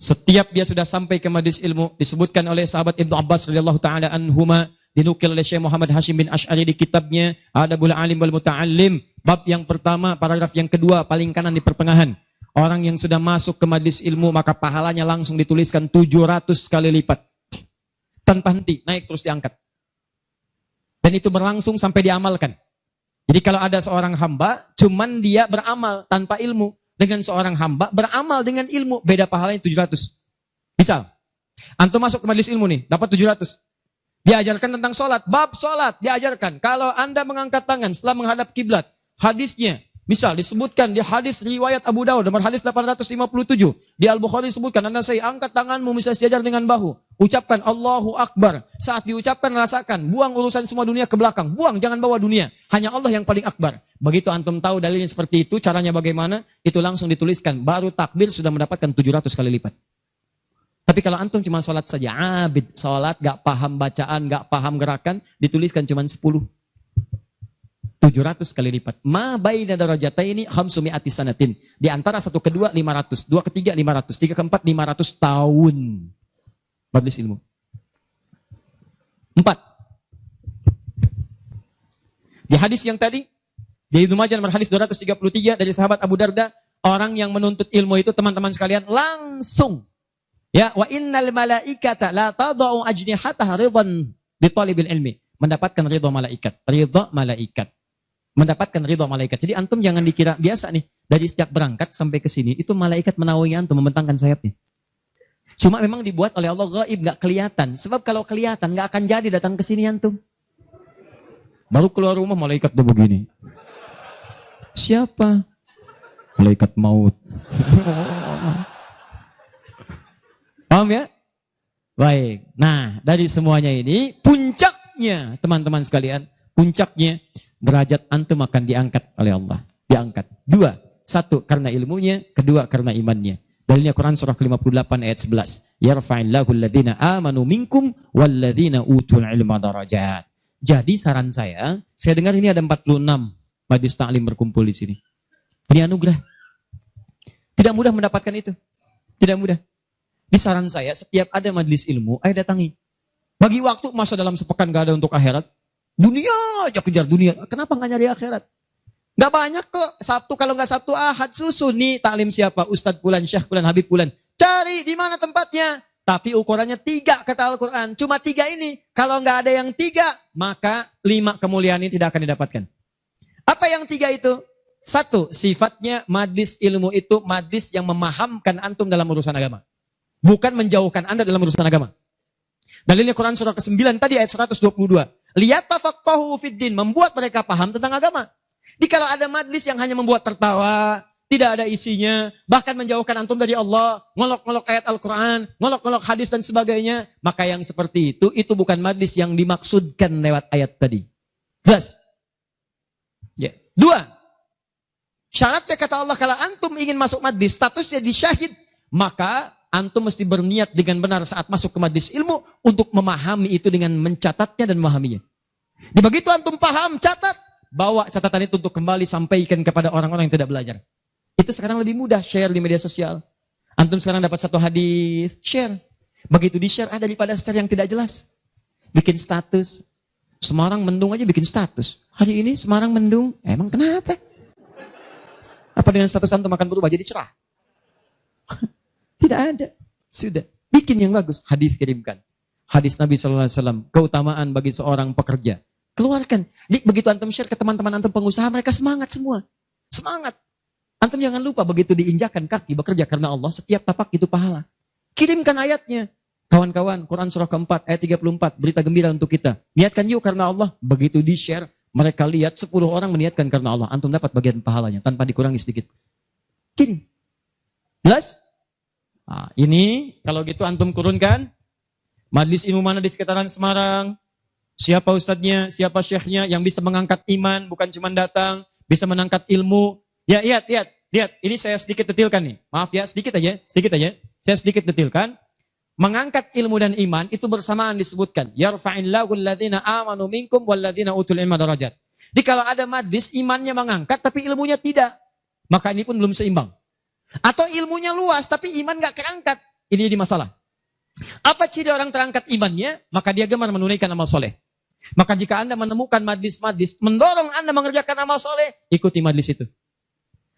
Speaker 2: Setiap dia sudah sampai ke majelis ilmu, disebutkan oleh sahabat Ibnu Abbas radhiyallahu taala anhuma, dinukil oleh Syekh Muhammad Hashim bin Asy'ari di kitabnya Adabul Alim wal Muta'allim, bab yang pertama, paragraf yang kedua, paling kanan di pertengahan. Orang yang sudah masuk ke majelis ilmu maka pahalanya langsung dituliskan 700 kali lipat. Tanpa henti, naik terus diangkat. Dan itu berlangsung sampai diamalkan. Jadi kalau ada seorang hamba, cuman dia beramal tanpa ilmu. Dengan seorang hamba beramal dengan ilmu, beda pahalanya 700. Misal, antum masuk ke majelis ilmu nih, dapat 700. Diajarkan tentang sholat, bab sholat diajarkan. Kalau anda mengangkat tangan setelah menghadap kiblat, hadisnya, misal disebutkan di hadis riwayat Abu Dawud, nomor hadis 857. Di Al-Bukhari disebutkan, anda saya angkat tanganmu, misal sejajar dengan bahu. Ucapkan Allahu Akbar. Saat diucapkan rasakan, buang urusan semua dunia ke belakang. Buang, jangan bawa dunia. Hanya Allah yang paling akbar. Begitu antum tahu dalilnya seperti itu, caranya bagaimana, itu langsung dituliskan. Baru takbir sudah mendapatkan 700 kali lipat. Tapi kalau antum cuma sholat saja, abid, sholat, gak paham bacaan, gak paham gerakan, dituliskan cuma 10. 700 kali lipat. Ma baina darajataini khamsumi'ati sanatin. Di antara satu kedua 500, dua ketiga 500, tiga keempat 500 tahun. Majelis ilmu. 4. Di hadis yang tadi, di Ibnu Majah nomor hadis 233 dari sahabat Abu Darda, orang yang menuntut ilmu itu teman-teman sekalian langsung ya, wa innal malaikata la tadau ajnihataha ridwan bi talibil ilmi, mendapatkan ridha malaikat, mendapatkan ridha malaikat. Jadi antum jangan dikira biasa nih, dari sejak berangkat sampai ke sini itu malaikat menaungi antum, membentangkan sayapnya. Cuma memang dibuat oleh Allah gaib, enggak kelihatan. Sebab kalau kelihatan enggak akan jadi datang ke sini antum. Baru keluar rumah malaikat tuh begini. Siapa? Malaikat maut. Paham ya? Baik. Nah, dari semuanya ini, puncaknya, teman-teman sekalian, puncaknya, derajat antum akan diangkat oleh Allah. Diangkat. Dua. Satu, karena ilmunya. Kedua, karena imannya. Dalilnya Quran surah ke-58 ayat 11. Yarfa'illahu alladhina amanu minkum walladhina utul ilma darajat. Jadi saran saya dengar ini ada 46 majlis ta'lim berkumpul di sini. Ini anugerah. Tidak mudah mendapatkan itu. Tidak mudah. Di saran saya, setiap ada majlis ilmu, ayo datangi. Bagi waktu, masa dalam sepekan gak ada untuk akhirat. Dunia aja kejar dunia. Kenapa gak nyari akhirat? Gak banyak kok. Sabtu, kalau gak Sabtu, Ahad, susun. Nih taklim siapa? Ustadz Fulan, Syekh Fulan, Habib Fulan. Cari di mana tempatnya. Tapi ukurannya 3 kata Al-Quran. Cuma 3 ini. Kalau gak ada yang 3, maka 5 kemuliaan ini tidak akan didapatkan. Apa yang 3 itu? 1, sifatnya majlis ilmu itu majlis yang memahamkan antum dalam urusan agama. Bukan menjauhkan anda dalam urusan agama. Dalilnya Quran surah ke-9 tadi ayat 122. Liyatafaqahu fiddin, membuat mereka paham tentang agama. Jadi kalau ada majlis yang hanya membuat tertawa, tidak ada isinya, bahkan menjauhkan antum dari Allah, ngolok-ngolok ayat Al-Quran, ngolok-ngolok hadis dan sebagainya, maka yang seperti itu bukan majlis yang dimaksudkan lewat ayat tadi. Jelas? Ya. 2. Syaratnya kata Allah, kalau antum ingin masuk majlis, statusnya disyahid, maka antum mesti berniat dengan benar saat masuk ke majlis ilmu untuk memahami itu dengan mencatatnya dan memahaminya. Di begitu antum paham, catat, bawa catatan itu untuk kembali sampaikan kepada orang-orang yang tidak belajar. Itu sekarang lebih mudah, share di media sosial. Antum sekarang dapat 1 hadis, share. Begitu di-share ada daripada share yang tidak jelas. Bikin status. Semarang mendung aja bikin status. Hari ini Semarang mendung. Emang kenapa? Apa dengan status antum akan berubah jadi cerah? Tidak ada. Sudah. Bikin yang bagus. Hadis kirimkan. Hadis Nabi SAW. Keutamaan bagi seorang pekerja. Keluarkan. Begitu antum share ke teman-teman antum pengusaha, mereka semangat semua. Semangat. Antum jangan lupa begitu diinjakan kaki bekerja karena Allah, setiap tapak itu pahala. Kirimkan ayatnya. Kawan-kawan, Quran surah ke-4 ayat 34. Berita gembira untuk kita. Niatkan yuk karena Allah. Begitu di-share, mereka lihat 10 orang meniatkan karena Allah. Antum dapat bagian pahalanya tanpa dikurangi sedikit. Kirim. Jelas? Nah, ini kalau gitu antum kurunkan majlis ilmu mana di sekitaran Semarang, siapa ustadznya, siapa syekhnya yang bisa mengangkat iman, bukan cuma datang, bisa mengangkat ilmu. Ya, lihat. Ini saya sedikit detilkan nih. Maaf ya, sedikit aja. Saya sedikit detilkan. Mengangkat ilmu dan iman itu bersamaan disebutkan. Yarfa'illahu alladhina amanu minkum walladhina utul ilma darajat. Jadi kalau ada majlis imannya mengangkat tapi ilmunya tidak, maka ini pun belum seimbang. Atau ilmunya luas, tapi iman gak terangkat. Ini jadi masalah. Apa ciri orang terangkat imannya? Maka dia gemar menunaikan amal soleh. Maka jika anda menemukan majlis-majlis, mendorong anda mengerjakan amal soleh, ikuti majlis itu.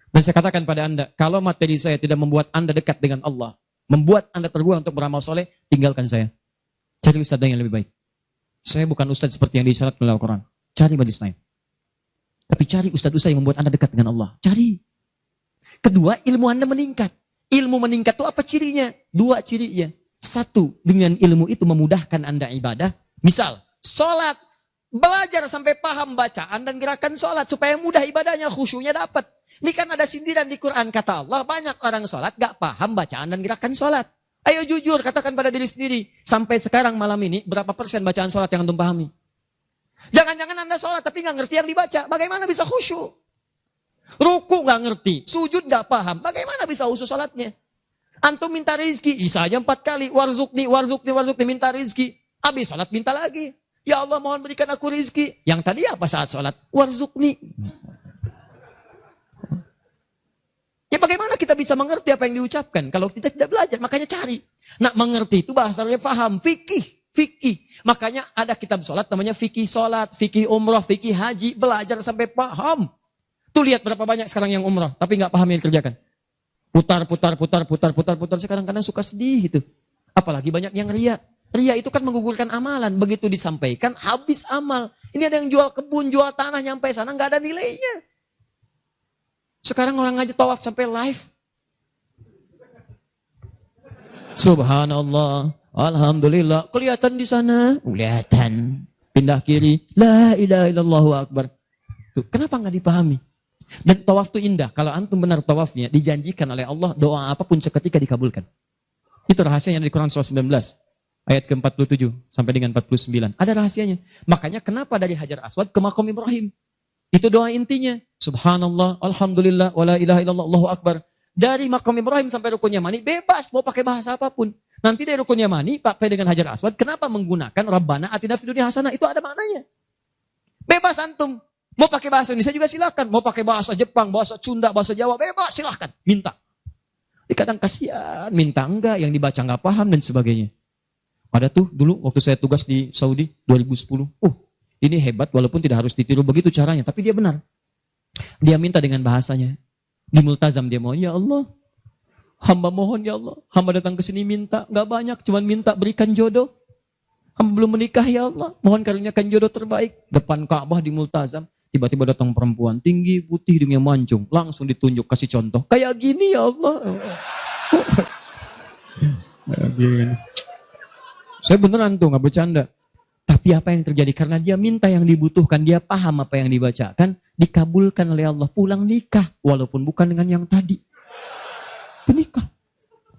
Speaker 2: Dan saya katakan pada anda, kalau materi saya tidak membuat anda dekat dengan Allah, membuat anda terbuat untuk beramal soleh, tinggalkan saya. Cari ustadz yang lebih baik. Saya bukan ustadz seperti yang disyarat oleh Al-Quran. Cari majlis lain. Tapi cari ustadz-ustadz yang membuat anda dekat dengan Allah. Cari. Kedua, ilmu anda meningkat. Ilmu meningkat itu apa cirinya? 2 cirinya. 1, dengan ilmu itu memudahkan anda ibadah. Misal, sholat. Belajar sampai paham bacaan dan gerakan sholat. Supaya mudah ibadahnya, khusyuknya dapat. Ini kan ada sindiran di Quran. Kata Allah, banyak orang sholat gak paham bacaan dan gerakan sholat. Ayo jujur, katakan pada diri sendiri. Sampai sekarang malam ini, berapa persen bacaan sholat yang antum pahami? Jangan-jangan anda sholat tapi gak ngerti yang dibaca. Bagaimana bisa khusyuk? Ruku gak ngerti, sujud gak paham. Bagaimana bisa khusyuk sholatnya? Antum minta rizki, isa aja 4 kali. Warzukni, minta rizki. Habis sholat minta lagi. Ya Allah mohon berikan aku rizki. Yang tadi apa saat sholat? Warzukni. Ya bagaimana kita bisa mengerti apa yang diucapkan kalau kita tidak belajar? Makanya cari. Nak mengerti itu bahasanya paham. Fikih. Makanya ada kitab sholat namanya fikih sholat, fikih umrah, fikih haji. Belajar sampai paham. Tuh lihat berapa banyak sekarang yang umrah, tapi nggak paham yang dikerjakan. Putar. Sekarang kadang suka sedih gitu. Apalagi banyak yang ria. Ria itu kan menggugurkan amalan. Begitu disampaikan, habis amal. Ini ada yang jual kebun, jual tanah, nyampe sana nggak ada nilainya. Sekarang orang aja tawaf sampai live. Subhanallah, alhamdulillah. Kelihatan di sana, kelihatan. Pindah kiri, la ilaha illallah akbar. Tuh, kenapa nggak dipahami? Dan tawaf itu indah. Kalau antum benar tawafnya, dijanjikan oleh Allah, doa apapun seketika dikabulkan. Itu rahasianya di Quran surah 19. Ayat ke-47 sampai dengan 49. Ada rahasianya. Makanya kenapa dari Hajar Aswad ke Maqam Ibrahim? Itu doa intinya. Subhanallah, Alhamdulillah, wala ilaha illallah, Allahu Akbar. Dari Maqam Ibrahim sampai Rukun Yamani, bebas. Mau pakai bahasa apapun. Nanti dari Rukun Yamani, pakai dengan Hajar Aswad, kenapa menggunakan Rabbana atina fid dunya hasanah? Itu ada maknanya. Bebas antum. Mau pakai bahasa Indonesia juga silakan. Mau pakai bahasa Jepang, bahasa Sunda, bahasa Jawa, bebas silakan. Minta. Kadang kasihan, minta enggak, yang dibaca enggak paham dan sebagainya. Ada tuh dulu waktu saya tugas di Saudi 2010. Ini hebat walaupun tidak harus ditiru begitu caranya, tapi dia benar. Dia minta dengan bahasanya. Di multazam dia mau, ya Allah, hamba mohon ya Allah, hamba datang ke sini minta, enggak banyak, cuman minta berikan jodoh. Hamba belum menikah ya Allah, mohon karuniakan jodoh terbaik. Depan Ka'bah di multazam, tiba-tiba datang perempuan tinggi, putih, hidungnya mancung, langsung ditunjuk kasih contoh. Kayak gini ya Allah. Kayak gini. Saya beneran tuh, nggak bercanda. Tapi apa yang terjadi? Karena dia minta yang dibutuhkan, dia paham apa yang dibacakan, dikabulkan oleh Allah, pulang nikah, walaupun bukan dengan yang tadi. Menikah.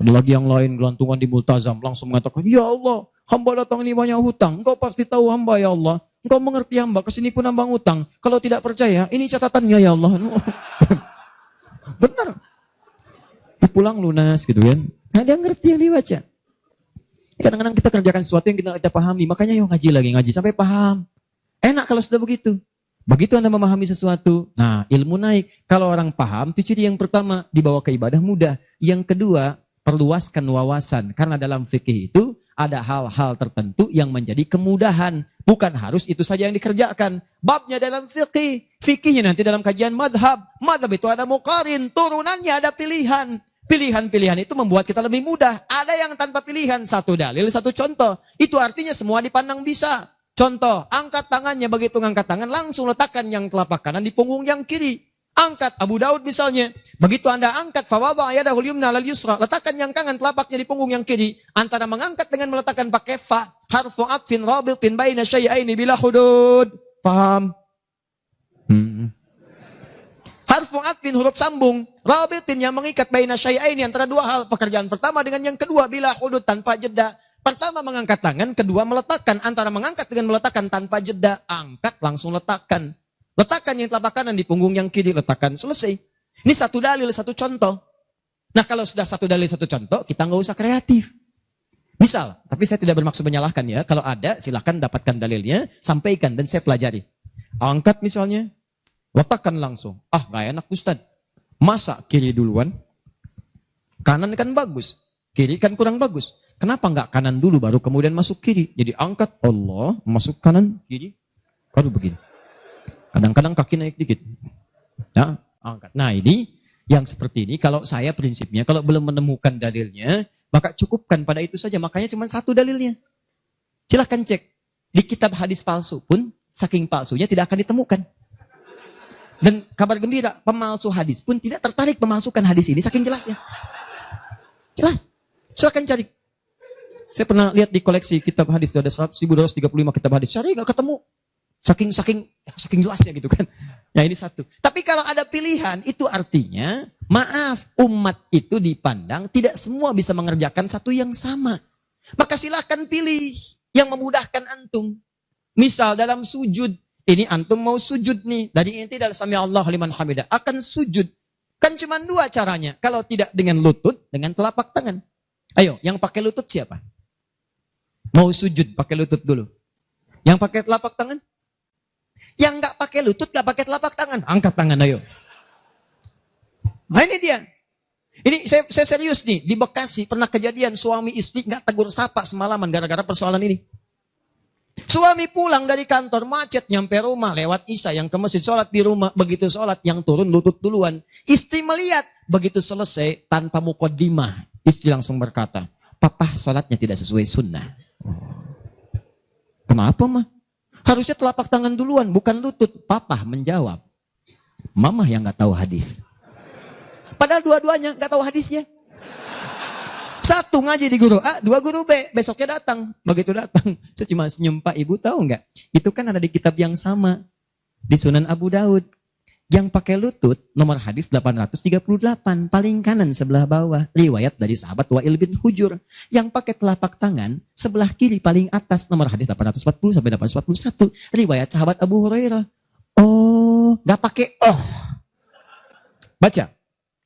Speaker 2: Ada lagi yang lain, gelantungan di multazam, langsung mengatakan, ya Allah, hamba datang ini banyak hutang, engkau pasti tahu hamba ya Allah, engkau mengerti hamba, kesini pun hamba ngutang, kalau tidak percaya, ini catatannya ya Allah. Benar. Pulang lunas gitu kan. Nah, dia ngerti yang dibaca. Kadang-kadang kita kerjakan sesuatu yang kita pahami. Makanya yuk ngaji sampai paham. Enak kalau sudah begitu. Begitu Anda memahami sesuatu, nah ilmu naik. Kalau orang paham, itu ciri yang pertama, dibawa ke ibadah mudah. Yang kedua, perluaskan wawasan. Karena dalam fikih itu ada hal-hal tertentu yang menjadi kemudahan. Bukan harus itu saja yang dikerjakan. Babnya dalam fikih. Fikihnya nanti dalam kajian madhab. Madhab itu ada muqarin, turunannya ada pilihan. Pilihan-pilihan itu membuat kita lebih mudah. Ada yang tanpa pilihan, satu dalil, satu contoh. Itu artinya semua dipandang bisa. Contoh, angkat tangannya, begitu ngangkat tangan, langsung letakkan yang telapak kanan di punggung yang kiri. Angkat, Abu Daud misalnya. Begitu Anda angkat, fawada yadahul yumna lal yusra. Letakkan yang kanan telapaknya di punggung yang kiri. Antara mengangkat dengan meletakkan pakai fa. Harfu atfin rabitin baina syai'aini bila hudud. Paham? Harfu atfin huruf sambung. Rabitin yang mengikat baina syai'aini antara dua hal. Pekerjaan pertama dengan yang kedua bila hudud tanpa jeda. Pertama mengangkat tangan, kedua meletakkan. Antara mengangkat dengan meletakkan tanpa jeda. Angkat langsung letakkan. Letakkan yang telapak kanan di punggung yang kiri. Letakkan, selesai. Ini satu dalil, satu contoh. Nah kalau sudah satu dalil, satu contoh, kita nggak usah kreatif. Misal, tapi saya tidak bermaksud menyalahkan ya. Kalau ada, silahkan dapatkan dalilnya, sampaikan dan saya pelajari. Angkat misalnya, letakkan langsung. Nggak enak Ustaz. Masa kiri duluan? Kanan kan bagus. Kiri kan kurang bagus. Kenapa nggak kanan dulu baru kemudian masuk kiri? Jadi angkat Allah, masuk kanan, kiri. Baru begini. Kadang-kadang kaki naik dikit. Ya, angkat. Nah ini, yang seperti ini, kalau saya prinsipnya, kalau belum menemukan dalilnya, maka cukupkan pada itu saja. Makanya cuma satu dalilnya. Silahkan cek. Di kitab hadis palsu pun, saking palsunya tidak akan ditemukan. Dan kabar gembira, pemalsu hadis pun tidak tertarik memasukkan hadis ini, saking jelasnya. Jelas. Silahkan cari. Saya pernah lihat di koleksi kitab hadis, ada 1235 kitab hadis. Cari nggak ketemu. Saking jelasnya gitu kan. Ya ini satu. Tapi kalau ada pilihan, itu artinya, maaf, umat itu dipandang tidak semua bisa mengerjakan satu yang sama. Maka silahkan pilih yang memudahkan antum. Misal dalam sujud, ini antum mau sujud nih. Dari inti dalam sami Allah liman hamidah. Akan sujud. Kan cuma dua caranya. Kalau tidak dengan lutut, dengan telapak tangan. Ayo, yang pakai lutut siapa? Mau sujud, pakai lutut dulu. Yang pakai telapak tangan? Yang nggak pakai lutut, nggak pakai telapak tangan. Angkat tangan, ayo. Nah ini dia. Ini saya serius nih. Di Bekasi pernah kejadian suami istri nggak tegur sapa semalaman gara-gara persoalan ini. Suami pulang dari kantor, macet, nyampe rumah, lewat isya, yang ke masjid, sholat di rumah, begitu sholat, yang turun lutut duluan. Istri melihat, begitu selesai, tanpa muqaddimah, istri langsung berkata, papa sholatnya tidak sesuai sunnah. Kenapa mah? Harusnya telapak tangan duluan, bukan lutut. Papa menjawab, mama yang gak tahu hadis. Padahal dua-duanya gak tahu hadisnya. Satu ngaji di guru A, dua guru B. Besoknya datang. Begitu datang, saya cuma senyum, Pak, Ibu tahu nggak? Itu kan ada di kitab yang sama. Di Sunan Abu Daud. Yang pakai lutut, nomor hadis 838, paling kanan sebelah bawah. Riwayat dari sahabat Wa'il bin Hujur. Yang pakai telapak tangan, sebelah kiri paling atas, nomor hadis 840 sampai 841. Riwayat sahabat Abu Hurairah. Oh, gak pakai oh. Baca.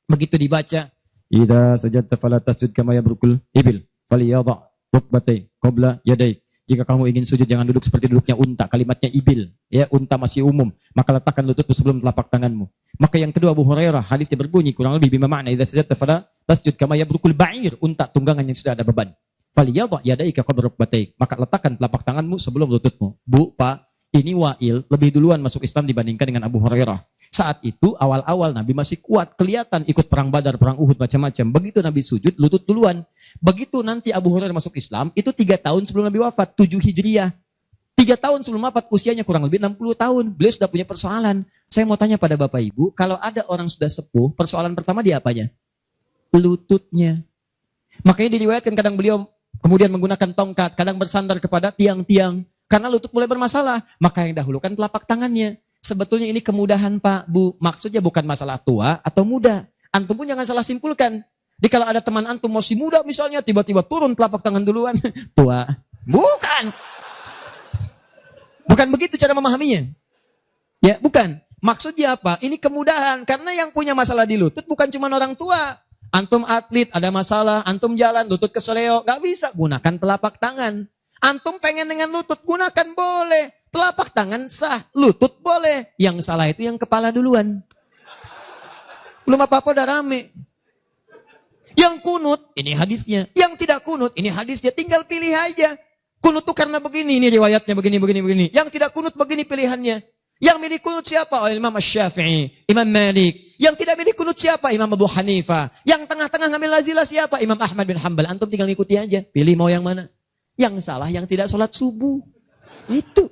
Speaker 2: Begitu dibaca, idza sajadta fala tasjud kama yabrukul ibil, falyadha rukbatai qabla yadai. Jika kamu ingin sujud jangan duduk seperti duduknya unta. Kalimatnya ibil, ya, unta masih umum. Maka letakkan lututmu sebelum telapak tanganmu. Maka yang kedua Abu Hurairah, hadisnya berbunyi kurang lebih bima makna idza sajadta fala tasjud kama yabrukul ba'ir, unta tunggangan yang sudah ada beban. Falyadha yadaika qabla rukbatai. Maka letakkan telapak tanganmu sebelum lututmu. Bu, Pak, ini Wa'il lebih duluan masuk Islam dibandingkan dengan Abu Hurairah. Saat itu awal-awal Nabi masih kuat, kelihatan ikut perang Badar, perang Uhud, macam-macam. Begitu Nabi sujud, lutut duluan. Begitu nanti Abu Hurairah masuk Islam, itu 3 tahun sebelum Nabi wafat, 7 Hijriah. 3 tahun sebelum wafat, usianya kurang lebih 60 tahun. Beliau sudah punya persoalan. Saya mau tanya pada Bapak Ibu, kalau ada orang sudah sepuh, persoalan pertama dia apanya? Lututnya. Makanya diriwayatkan kadang beliau kemudian menggunakan tongkat, kadang bersandar kepada tiang-tiang. Karena lutut mulai bermasalah, maka yang dahulukan telapak tangannya. Sebetulnya ini kemudahan Pak, Bu. Maksudnya bukan masalah tua atau muda. Antum pun jangan salah simpulkan. Jadi kalau ada teman antum masih muda misalnya, tiba-tiba turun telapak tangan duluan. Tua. Bukan. Bukan begitu cara memahaminya. Ya, bukan. Maksudnya apa? Ini kemudahan. Karena yang punya masalah di lutut bukan cuma orang tua. Antum atlet, ada masalah. Antum jalan, lutut keseleo. Gak bisa. Gunakan telapak tangan. Antum pengen dengan lutut, gunakan boleh. Telapak tangan sah, lutut boleh. Yang salah itu yang kepala duluan. Belum apa-apa udah rame. Yang kunut, ini hadisnya. Yang tidak kunut, ini hadisnya. Tinggal pilih aja. Kunut tuh karena begini, ini riwayatnya begini. Yang tidak kunut begini pilihannya. Yang milih kunut siapa? Oh, Imam Asy-Syafi'i, Imam Malik. Yang tidak milih kunut siapa? Imam Abu Hanifah. Yang tengah-tengah ngambil nazilah siapa? Imam Ahmad bin Hanbal. Antum tinggal ikuti aja. Pilih mau yang mana. Yang salah yang tidak sholat subuh. Itu.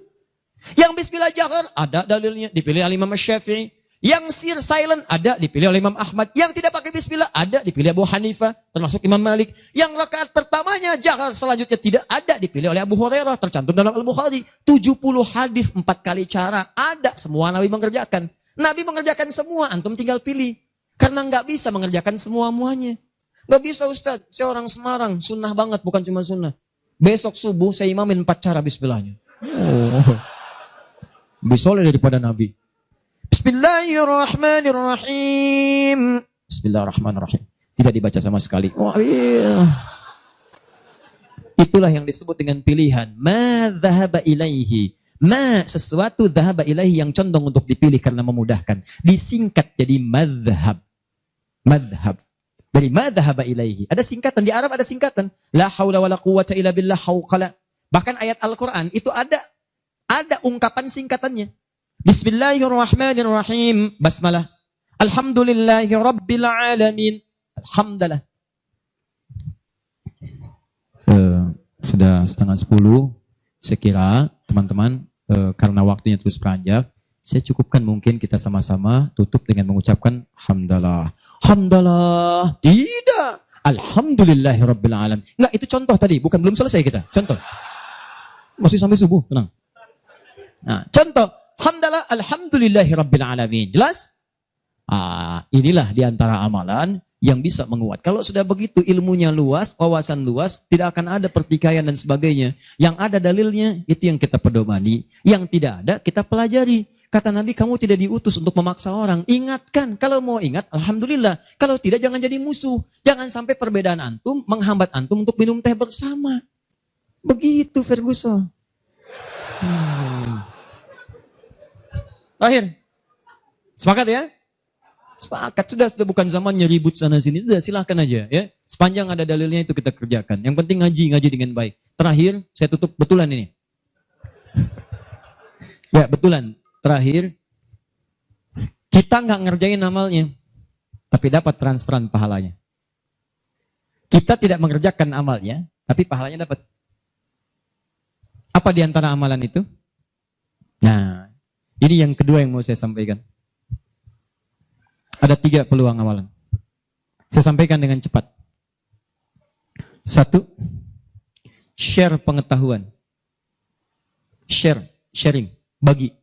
Speaker 2: Yang bismillah jahar, ada dalilnya, dipilih oleh Imam Syafi'i. Yang sir silent, ada, dipilih oleh Imam Ahmad. Yang tidak pakai bismillah, ada, dipilih Abu Hanifah, termasuk Imam Malik. Yang rakaat pertamanya jahar, selanjutnya tidak ada, dipilih oleh Abu Hurairah, tercantum dalam Al-Bukhari. 70 hadis, 4 kali cara, ada, semua Nabi mengerjakan. Nabi mengerjakan semua, antum tinggal pilih. Karena nggak bisa mengerjakan semua-muanya. Nggak bisa Ustaz, saya orang Semarang, sunnah banget, bukan cuma sunnah. Besok subuh saya imamin 4 cara bismillahnya. Oh. Lebih soleh daripada Nabi. Bismillahirrahmanirrahim. Bismillahirrahmanirrahim. Tidak dibaca sama sekali. Oh, iya. Itulah yang disebut dengan pilihan. Ma dhahaba ilaihi. Ma sesuatu dhahaba ilaihi yang condong untuk dipilih karena memudahkan. Disingkat jadi madhab. Madhab. Dari ma dhahaba ilaihi. Ada singkatan. Di Arab ada singkatan. La hawla wa la quwwata illa billah hawqala. Bahkan ayat Al-Quran itu ada ungkapan singkatannya. Bismillahirrahmanirrahim. Basmalah. Alhamdulillahi rabbil alamin. Alhamdulillah. Sudah 9:30. Saya kira teman-teman karena waktunya terus beranjak, saya cukupkan mungkin kita sama-sama tutup dengan mengucapkan hamdalah. Hamdalah. Tidak. Alhamdulillahi rabbil alamin. Enggak, itu contoh tadi, bukan belum selesai kita. Contoh. Masih sampai subuh, tenang. Nah, contoh, hamdalah alhamdulillahi rabbil alamin. Jelas? Inilah diantara amalan yang bisa menguat. Kalau sudah begitu ilmunya luas, wawasan luas, tidak akan ada pertikaian dan sebagainya. Yang ada dalilnya, itu yang kita pedomani. Yang tidak ada, kita pelajari. Kata Nabi, kamu tidak diutus untuk memaksa orang. Ingatkan, kalau mau ingat, alhamdulillah. Kalau tidak, jangan jadi musuh. Jangan sampai perbedaan antum menghambat antum untuk minum teh bersama. Begitu Ferguson. Akhir. Sepakat ya? Sepakat. Sudah bukan zamannya ribut sana sini. Sudah silahkan aja ya. Sepanjang ada dalilnya itu kita kerjakan. Yang penting ngaji dengan baik. Terakhir, saya tutup betulan ini. Ya, betulan. Terakhir, kita nggak ngerjain amalnya, tapi dapat transferan pahalanya. Kita tidak mengerjakan amalnya, tapi pahalanya dapat. Apa di antara amalan itu? Nah, ini yang kedua yang mau saya sampaikan. Ada 3 peluang amalan. Saya sampaikan dengan cepat. 1, share pengetahuan. Sharing, bagi.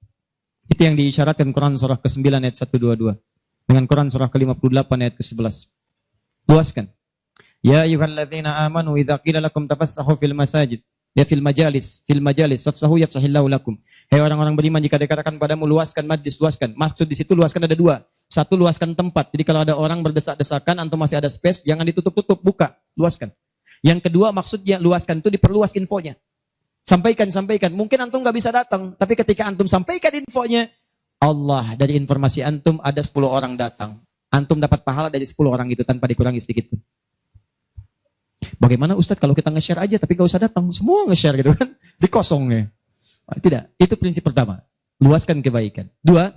Speaker 2: Itu yang diisyaratkan Quran surah ke-9 ayat 122. Dengan Quran surah ke-58 ayat ke-11. Luaskan. Ya ayyuhalladzina amanu idza qila lakum tafassahu fil masajid. Ya fil majalis fafsahu yafsahillahu lakum. Hai orang-orang beriman, jika dikatakan padamu luaskan majlis, luaskan. Maksud di situ luaskan ada dua. Satu, luaskan tempat. Jadi kalau ada orang berdesak-desakan, antum masih ada space, jangan ditutup-tutup, buka, luaskan. Yang kedua, maksudnya luaskan itu diperluas infonya. Sampaikan. Mungkin antum nggak bisa datang, tapi ketika antum sampaikan infonya, Allah dari informasi antum ada 10 orang datang. Antum dapat pahala dari 10 orang itu tanpa dikurangi sedikit pun. Bagaimana Ustadz kalau kita nge-share aja tapi gak usah datang, semua nge-share gitu kan, dikosongnya. Tidak, itu prinsip pertama. Luaskan kebaikan. Dua,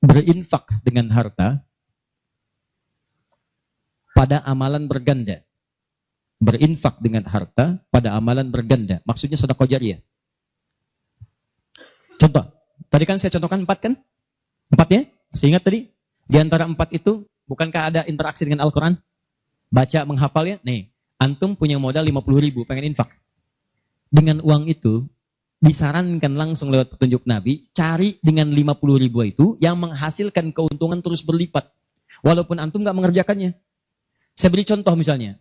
Speaker 2: berinfak dengan harta pada amalan berganda. Berinfak dengan harta pada amalan berganda. Maksudnya sedekah jariyah. Contoh, tadi kan saya contohkan 4 kan? 4 ya? Masih ingat tadi? Di antara 4 itu, bukankah ada interaksi dengan Al-Quran? Baca, menghafal ya? Nih, antum punya modal 50.000, pengen infak. Dengan uang itu, disarankan langsung lewat petunjuk Nabi, cari dengan 50.000 itu yang menghasilkan keuntungan terus berlipat. Walaupun antum gak mengerjakannya. Saya beri contoh misalnya.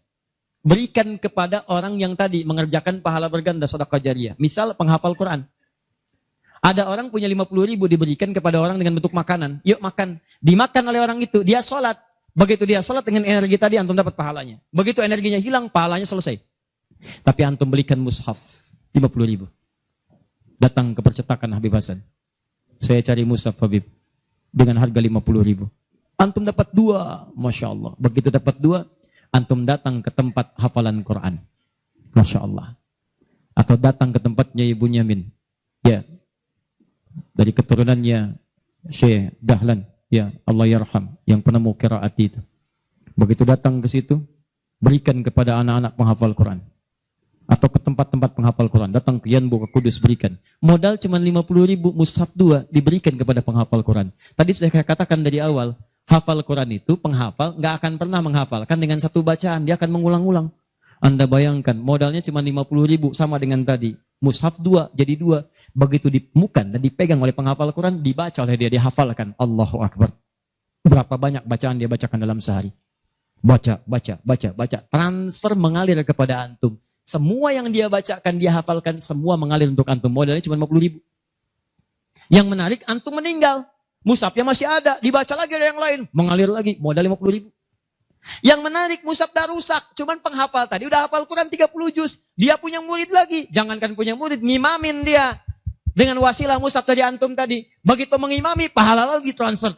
Speaker 2: Berikan kepada orang yang tadi mengerjakan pahala berganda sedekah jariyah. Misal penghafal Quran. Ada orang punya 50.000 diberikan kepada orang dengan bentuk makanan. Yuk makan. Dimakan oleh orang itu. Dia sholat. Begitu dia sholat dengan energi tadi, antum dapat pahalanya. Begitu energinya hilang, pahalanya selesai. Tapi antum belikan mushaf 50.000. Datang ke percetakan Habib Hasan. Saya cari mushaf Habib. Dengan harga 50.000. Antum dapat 2. Masya Allah. Begitu dapat 2, antum datang ke tempat hafalan Quran. Masya Allah. Atau datang ke tempatnya Ibu Nyamin. Ya. Dari keturunannya Syekh Dahlan, ya Allah yarham, yang penemu qiraat itu. Begitu datang ke situ, berikan kepada anak-anak penghafal Quran. Atau ke tempat-tempat penghafal Quran, datang ke Yanbu, ke Kudus, berikan. Modal cuma 50.000, mushaf 2 diberikan kepada penghafal Quran. Tadi sudah saya katakan dari awal, hafal Quran itu penghafal nggak akan pernah menghafalkan dengan satu bacaan, dia akan mengulang-ulang. Anda bayangkan, modalnya cuma 50.000 sama dengan tadi. Mushaf 2 jadi 2. Begitu ditemukan dan dipegang oleh penghafal Quran, dibaca oleh dia, dihafalkan. Allahu Akbar. Berapa banyak bacaan dia bacakan dalam sehari? Baca. Transfer mengalir kepada antum. Semua yang dia bacakan, dia hafalkan, semua mengalir untuk antum. Modalnya cuma 50.000. Yang menarik, antum meninggal. Mushafnya masih ada, dibaca lagi ada yang lain. Mengalir lagi, modal 50.000. Yang menarik, mushaf dah rusak. Cuman penghafal tadi udah hafal Quran 30 juz. Dia punya murid lagi. Jangankan punya murid, ngimamin dia. Dengan wasilah mushaf dari antum tadi. Begitu mengimami, pahala lagi transfer.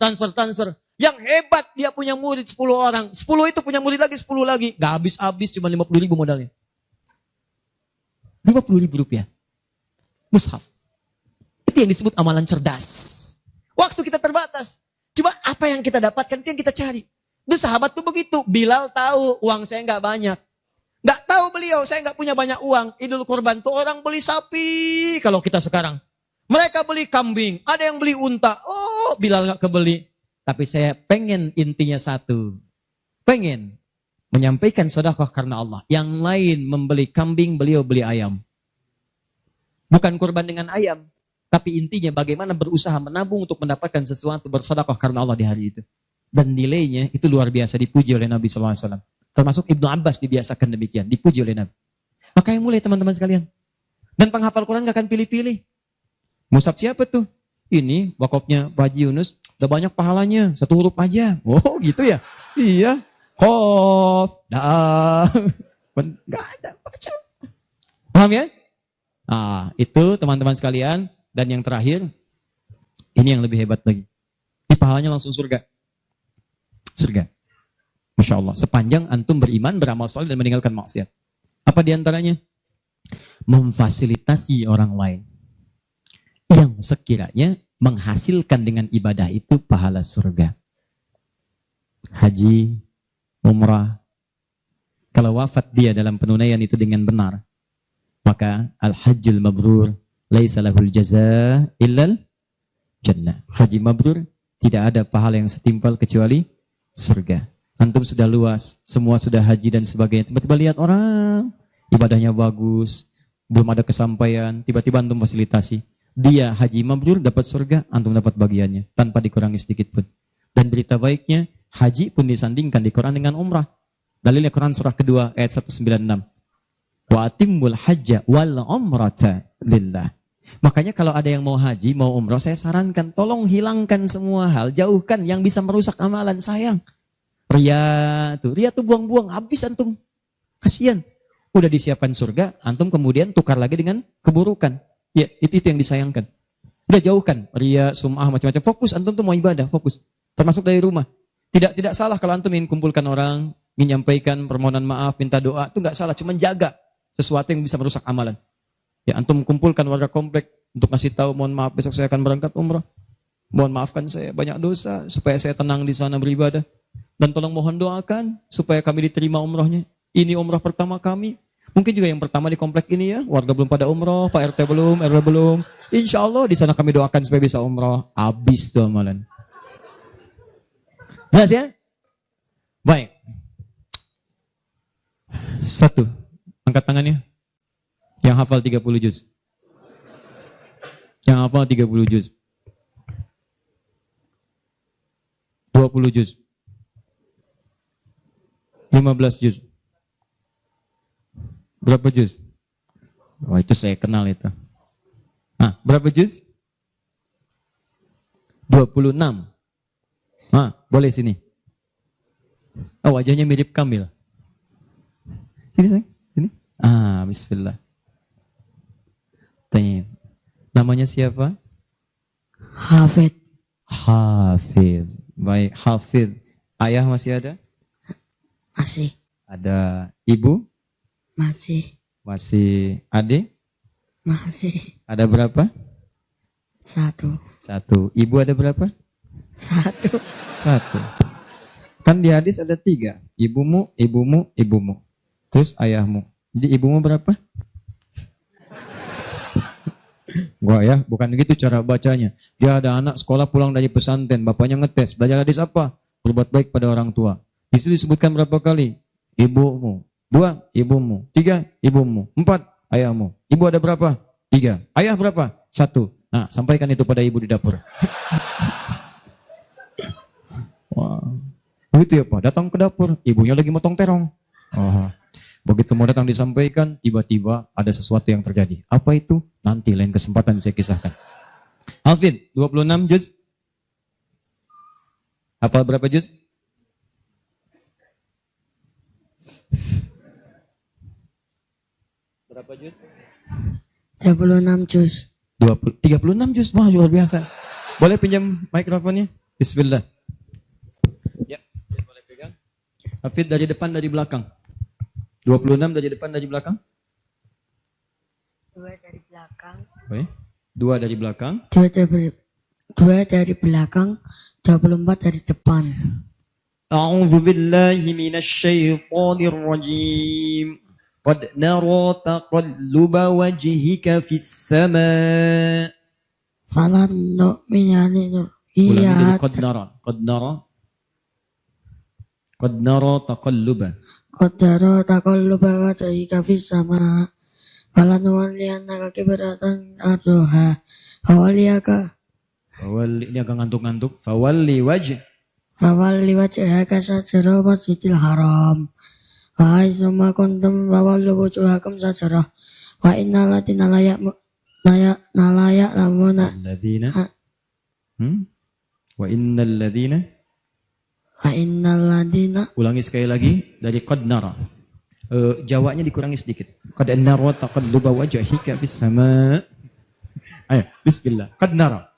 Speaker 2: Yang hebat, dia punya murid 10 orang. 10 itu punya murid lagi, 10 lagi. Gak habis-habis, cuma 50.000 modalnya. 50.000 rupiah. Mushaf. Itu yang disebut amalan cerdas. Waktu kita terbatas. Coba apa yang kita dapatkan, itu yang kita cari. Itu sahabat tuh begitu. Bilal tahu uang saya nggak banyak. Nggak tahu beliau, saya nggak punya banyak uang. Idul Kurban tuh orang beli sapi. Kalau kita sekarang. Mereka beli kambing. Ada yang beli unta. Oh, Bilal nggak kebeli. Tapi saya pengen intinya satu. Pengen menyampaikan sedekah karena Allah. Yang lain membeli kambing, beliau beli ayam. Bukan kurban dengan ayam. Tapi intinya bagaimana berusaha menabung untuk mendapatkan sesuatu bersedekah karena Allah di hari itu. Dan nilainya itu luar biasa, dipuji oleh Nabi SAW. Termasuk Ibnu Abbas dibiasakan demikian, dipuji oleh Nabi. Makanya mulai teman-teman sekalian. Dan penghafal Quran gak akan pilih-pilih. Mushaf siapa tuh? Ini wakafnya Pak Haji Yunus, udah banyak pahalanya, 1 huruf aja. Oh gitu ya? Iya. Qaf, da. Gak ada baca. Paham ya? Nah, itu teman-teman sekalian. Dan yang terakhir, ini yang lebih hebat lagi. Ini pahalanya langsung surga. Surga. Masya Allah. Sepanjang antum beriman, beramal saleh dan meninggalkan maksiat. Apa diantaranya? Memfasilitasi orang lain. Yang sekiranya menghasilkan dengan ibadah itu pahala surga. Haji, umrah. Kalau wafat dia dalam penunaian itu dengan benar, maka al-hajjul mabrur laisa lahul jazaa illal jannah. Haji mabrur tidak ada pahala yang setimpal kecuali surga. Antum sudah luas, semua sudah haji dan sebagainya. Tiba-tiba lihat orang ibadahnya bagus, belum ada kesampaian, tiba-tiba antum fasilitasi. Dia haji mabrur dapat surga, antum dapat bagiannya tanpa dikurangi sedikit pun. Dan berita baiknya, haji pun disandingkan di Quran dengan umrah. Dalilnya Quran surah kedua ayat 196. Wa atimmul hajja wal umrata lillah. Makanya kalau ada yang mau haji, mau umrah, saya sarankan tolong hilangkan semua hal, jauhkan yang bisa merusak amalan, sayang. Ria tuh buang-buang, habis antum. Kasihan. Udah disiapkan surga, antum kemudian tukar lagi dengan keburukan. Ya, itu yang disayangkan. Udah jauhkan ria, sum'ah, macam-macam. Fokus, antum tuh mau ibadah, fokus. Termasuk dari rumah. Tidak salah kalau antum ingin kumpulkan orang, ingin nyampaikan permohonan maaf, minta doa, itu nggak salah, cuma jaga sesuatu yang bisa merusak amalan. Ya, antum kumpulkan warga komplek untuk ngasih tahu, mohon maaf besok saya akan berangkat umrah. Mohon maafkan saya banyak dosa supaya saya tenang di sana beribadah. Dan tolong mohon doakan supaya kami diterima umrahnya. Ini umrah pertama kami. Mungkin juga yang pertama di komplek ini ya, warga belum pada umrah, Pak RT belum, RW belum. Insya Allah di sana kami doakan supaya bisa umrah. Habis tuh amalan. Jelas ya? Baik. 1. Angkat tangannya. Yang hafal 30 juz. Yang hafal 30 juz. 20 juz. 15 juz. Berapa juz? Wah, itu saya kenal itu. Nah, berapa juz? 26. Nah, boleh sini. Oh, wajahnya mirip Kamil. Sini, sayang. Sini. Ah, bismillah. Tanya. Namanya siapa?
Speaker 3: Hafid.
Speaker 2: Hafid. Baik, Hafid. Ayah masih ada?
Speaker 3: Masih.
Speaker 2: Ada ibu?
Speaker 3: Masih.
Speaker 2: Masih adik?
Speaker 3: Masih.
Speaker 2: Ada berapa?
Speaker 3: 1.
Speaker 2: 1. Ibu ada berapa?
Speaker 3: 1.
Speaker 2: 1. Kan di hadis ada 3. Ibumu, ibumu, ibumu. Terus ayahmu. Jadi ibumu berapa? Wah ya, bukan gitu cara bacanya. Dia ada anak sekolah pulang dari pesantren, bapaknya ngetes, belajar hadis apa? Berbuat baik pada orang tua. Di situ disebutkan berapa kali? Ibumu. 2, ibumu. 3, ibumu. 4, ayahmu. Ibu ada berapa? 3. Ayah berapa? 1. Nah, sampaikan itu pada ibu di dapur. Wah. Begitu ya Pak, datang ke dapur, ibunya lagi motong terong. Oh. Begitu mau datang disampaikan, tiba-tiba ada sesuatu yang terjadi. Apa itu? Nanti lain kesempatan saya kisahkan. Hafid, 26 juz. Hafal berapa juz? Berapa juz?
Speaker 3: 36 juz.
Speaker 2: 36 juz. Wah, luar biasa. Boleh pinjam mikrofonnya? Bismillah. Ya, boleh pegang. Hafid dari depan, dari belakang. 26 dari depan, dari belakang.
Speaker 3: 2 dari belakang.
Speaker 2: Oke. 2 dari belakang.
Speaker 3: 2 dari belakang. 24 dari depan.
Speaker 2: A'udzu billahi minasy syaithanir rajim. Qad nara taqalluba wajhika fis sama'.
Speaker 3: Falan nu'mina
Speaker 2: Ulangi dari
Speaker 3: liru'iyat.
Speaker 2: qad nara. Qad nara. Qad nara taqalluba.
Speaker 3: Qadara taqalluba wajhika fis sama. Falan nuwalliyannaka kibratan ardoha. Fawalliyaka.
Speaker 2: Fawalli, ini agak ngantuk-ngantuk. Fawalli wajh.
Speaker 3: Fawalli wajhaka satral masjidil haram. Wa aizuma kuntum fawallu wujuhakum satrah. Wa innal ladina layak lamuna.
Speaker 2: Alladzina. Wa innal ladzina.
Speaker 3: Wa innal ladina.
Speaker 2: Ulangi sekali lagi dari qad nara. Jawanya dikurangi sedikit. Qad nara taqalluba wajhika fis sama'. Ayo, bismillah. Qad nara.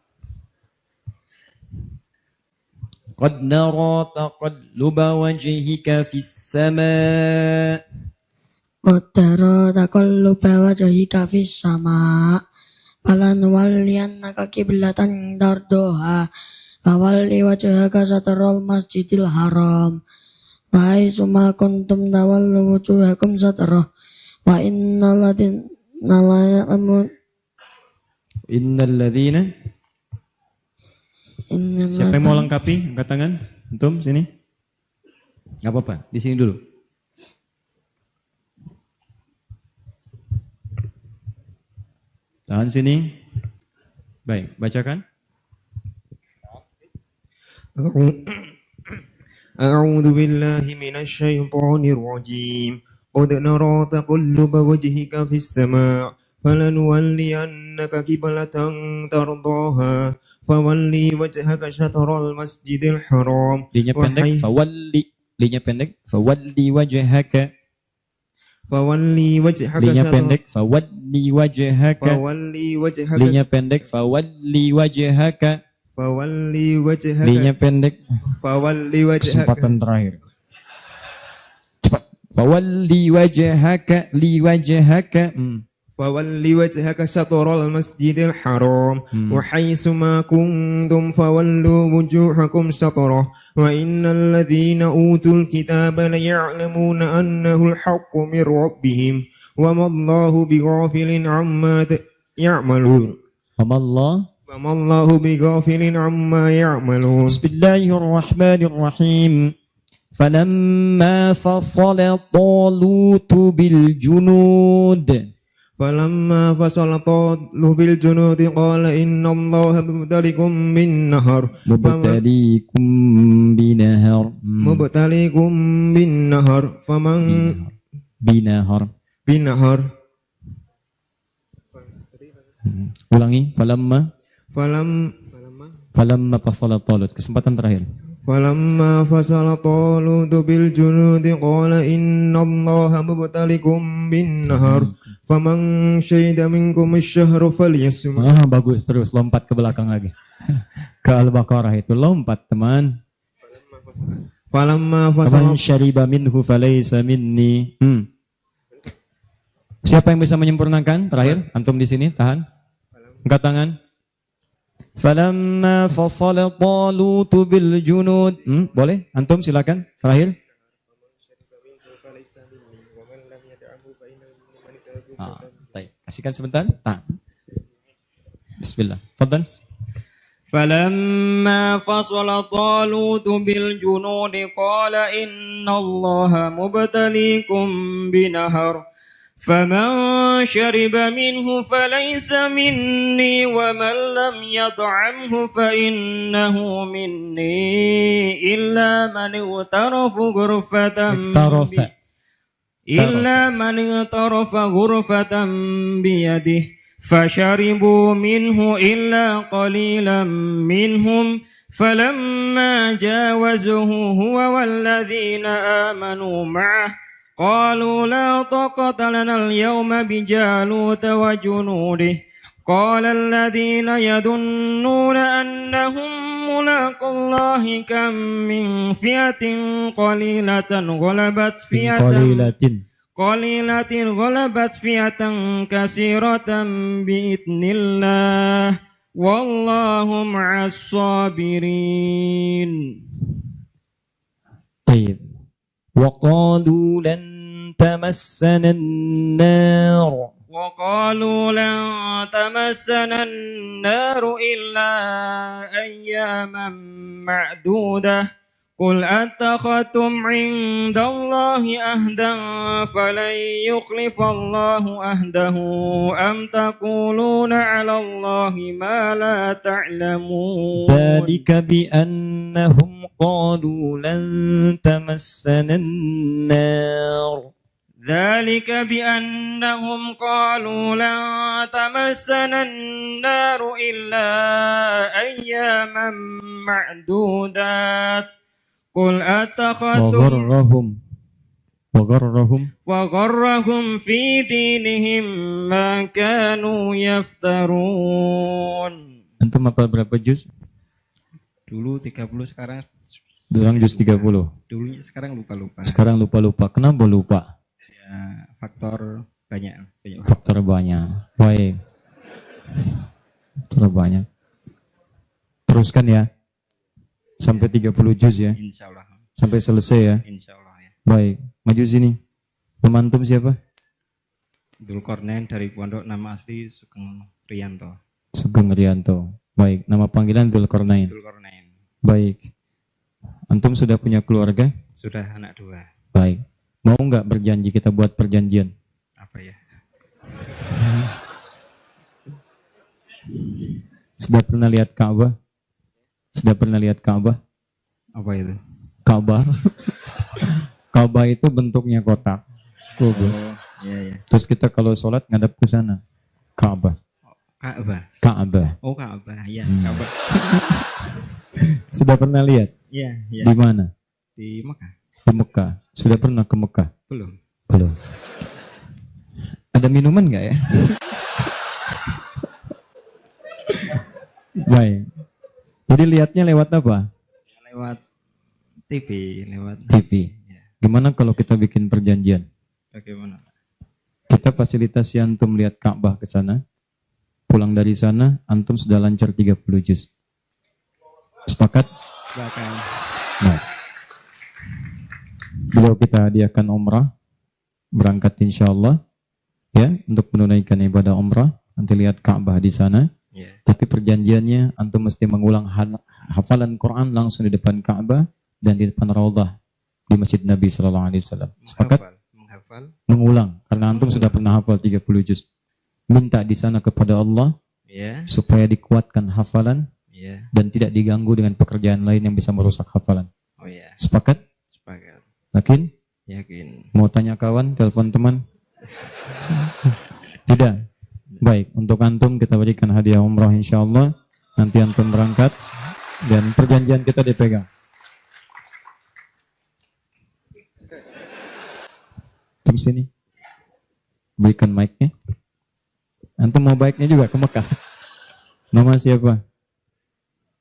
Speaker 2: Qad nara taqalluba wajhika fis sama'.
Speaker 3: Qadara taqalluba wajhika fis sama. Falan walliyannaka kiblatan tardoha. Fawalli wajhaka satral masjidil haram. Wa aizuma kuntum tawallu wujuhakum satrah. Wa innal ladina la ya'lamun.
Speaker 2: Innal ladzina. Siapa yang mau lengkapi? Angkat tangan. Antum sini. Enggak apa-apa, di sini dulu. Tahan sini. Baik, bacakan.
Speaker 4: أعوذ بالله من الشيطان الرجيم قد نرى تقلب وجهك في السماء فلنولينك قبلة ترضاها فولي وجهك شطر المسجد الحرام
Speaker 2: Linya pendek, fawalli. Linya pendek, fawalli wajhaka.
Speaker 4: فولي وجهك
Speaker 2: Linya
Speaker 4: شطر
Speaker 2: pendek, fawalli wajhaka.
Speaker 4: فولي وجهك
Speaker 2: Linya pendek, fawalli wajhaka.
Speaker 4: فولي وجهك
Speaker 2: Linya pendek.
Speaker 4: فولي وجهك
Speaker 2: Kesempatan terakhir. Cepat. Fawalli wajhaka li wajhaka.
Speaker 4: فولي وجهك شطر المسجد الحرام وحيث ما كنتم فولوا وجوهكم شطره وإن الذين أوتوا الكتاب ليعلمون أنه الحق من ربهم وما الله بغافل عما يعملون وما الله بغافل عما يعملون
Speaker 2: بسم الله الرحمن الرحيم فلما فصل طالوت بالجنود
Speaker 4: فلما فصل طالوت بالجنود قال إن الله مبتليكم بالنهر
Speaker 2: مبتليكم بنهر
Speaker 4: فمن
Speaker 2: بنهر ulangi falamma fasala talut kesempatan terakhir
Speaker 4: فلما فصل طالوت بالجنود قال إن الله مبتليكم بالنهر فمن شهد منكم الشهر فليصم.
Speaker 2: Bagus, terus lompat ke belakang lagi. Ke Al-Baqarah itu lompat teman.
Speaker 4: Falamma fasala
Speaker 2: man syariba minhu falaysa minni. Siapa yang bisa menyempurnakan? Terakhir, antum di sini tahan. Angkat tangan. Falamma fasala Talut bil junud. Boleh? Antum silakan. Terakhir. Baik. Kasihkan sebentar. Bismillah. Fadlan.
Speaker 5: فلما فصل طالوت بالجنود قال إن الله مبتليكم بنهر فمن شرب منه فليس مني ومن لم يطعمه فإنه مني إلا من اغترف غرفة بيده فشربوا منه إلا قليلا منهم فلما جاوزه هو والذين آمنوا معه قالوا لا طاقة لنا اليوم بجالوت وجنوده قال الذين يظنون أنهم ملاقو الله كم من فئة قليلة غلبت فئة كثيرة بإذن الله والله مع الصابرين.
Speaker 2: طيب. وقالوا لن تمسنا النار إلا أياما معدودة قل أتخذتم عند الله أهدا فلن يخلف الله أهده أم تقولون على الله ما لا تعلمون ذلك بأنهم قالوا لن تمسنا النار
Speaker 5: إلا أياما معدودات قل أتخذتم وغرهم في دينهم ما كانوا يفترون.
Speaker 2: Antum hafal berapa juz?
Speaker 6: Dulu 30, sekarang
Speaker 2: juz 30.
Speaker 6: Dulu sekarang lupa-lupa.
Speaker 2: Sekarang lupa-lupa. Kenapa lupa?
Speaker 6: Ya, faktor banyak.
Speaker 2: Faktor banyak. Baik. Faktor banyak. Teruskan ya. Sampai 30 juz ya.
Speaker 6: Insyaallah.
Speaker 2: Sampai selesai ya.
Speaker 6: Insyaallah ya.
Speaker 2: Baik. Maju sini. Teman antum siapa?
Speaker 6: Dzulkarnain dari Pondok, nama asli Sugeng Riyanto.
Speaker 2: Sugeng Riyanto. Baik. Nama panggilan Dzulkarnain. Baik. Antum sudah punya keluarga?
Speaker 6: Sudah, anak 2.
Speaker 2: Baik. Mau nggak berjanji kita buat perjanjian?
Speaker 6: Apa ya?
Speaker 2: Sudah pernah lihat Ka'bah? Sudah pernah lihat Ka'bah?
Speaker 6: Apa itu?
Speaker 2: Ka'bah. Ka'bah itu bentuknya kotak. Kubus.
Speaker 6: Iya, iya.
Speaker 2: Terus kita kalau sholat ngadap ke sana. Ka'bah.
Speaker 6: Ka'bah.
Speaker 2: Ka'bah.
Speaker 6: Oh, Ka'bah. Iya,
Speaker 2: Hmm.
Speaker 6: Ka'bah.
Speaker 2: Sudah pernah lihat?
Speaker 6: Iya, iya.
Speaker 2: Di mana?
Speaker 6: Di Mekah.
Speaker 2: Di Mekah. Sudah pernah ke Mekah?
Speaker 6: Belum.
Speaker 2: Belum. Ada minuman nggak ya? Baik. Jadi lihatnya lewat apa?
Speaker 6: Lewat TV, lewat
Speaker 2: TV.
Speaker 6: Ya.
Speaker 2: Gimana kalau kita bikin perjanjian?
Speaker 6: Bagaimana?
Speaker 2: Kita fasilitasi antum lihat Ka'bah ke sana. Pulang dari sana, antum sudah lancar 30 juz. Sepakat?
Speaker 6: Silakan.
Speaker 2: Nah. Beliau kita hadiahkan umrah. Berangkat insya Allah. Ya, untuk menunaikan ibadah umrah. Nanti lihat Ka'bah di sana.
Speaker 6: Ya.
Speaker 2: Tapi perjanjiannya antum mesti mengulang hafalan Quran langsung di depan Ka'bah dan di depan Raudhah di Masjid Nabi sallallahu alaihi wasallam. Sepakat?
Speaker 6: Menghafal.
Speaker 2: Mengulang karena antum sudah pernah hafal 30 juz. Minta di sana kepada Allah
Speaker 6: Ya.
Speaker 2: supaya dikuatkan hafalan
Speaker 6: Ya.
Speaker 2: dan tidak diganggu dengan pekerjaan lain yang bisa merusak hafalan.
Speaker 6: Oh ya.
Speaker 2: Sepakat?
Speaker 6: Sepakat.
Speaker 2: Yakin?
Speaker 6: Yakin.
Speaker 2: Mau tanya kawan, telepon teman? Tidak. Baik, untuk antum kita berikan hadiah umrah insyaallah. Nanti antum berangkat dan perjanjian kita dipegang. Antum sini. Berikan mic-nya. Antum mau baiknya juga ke Mekah. Nama siapa?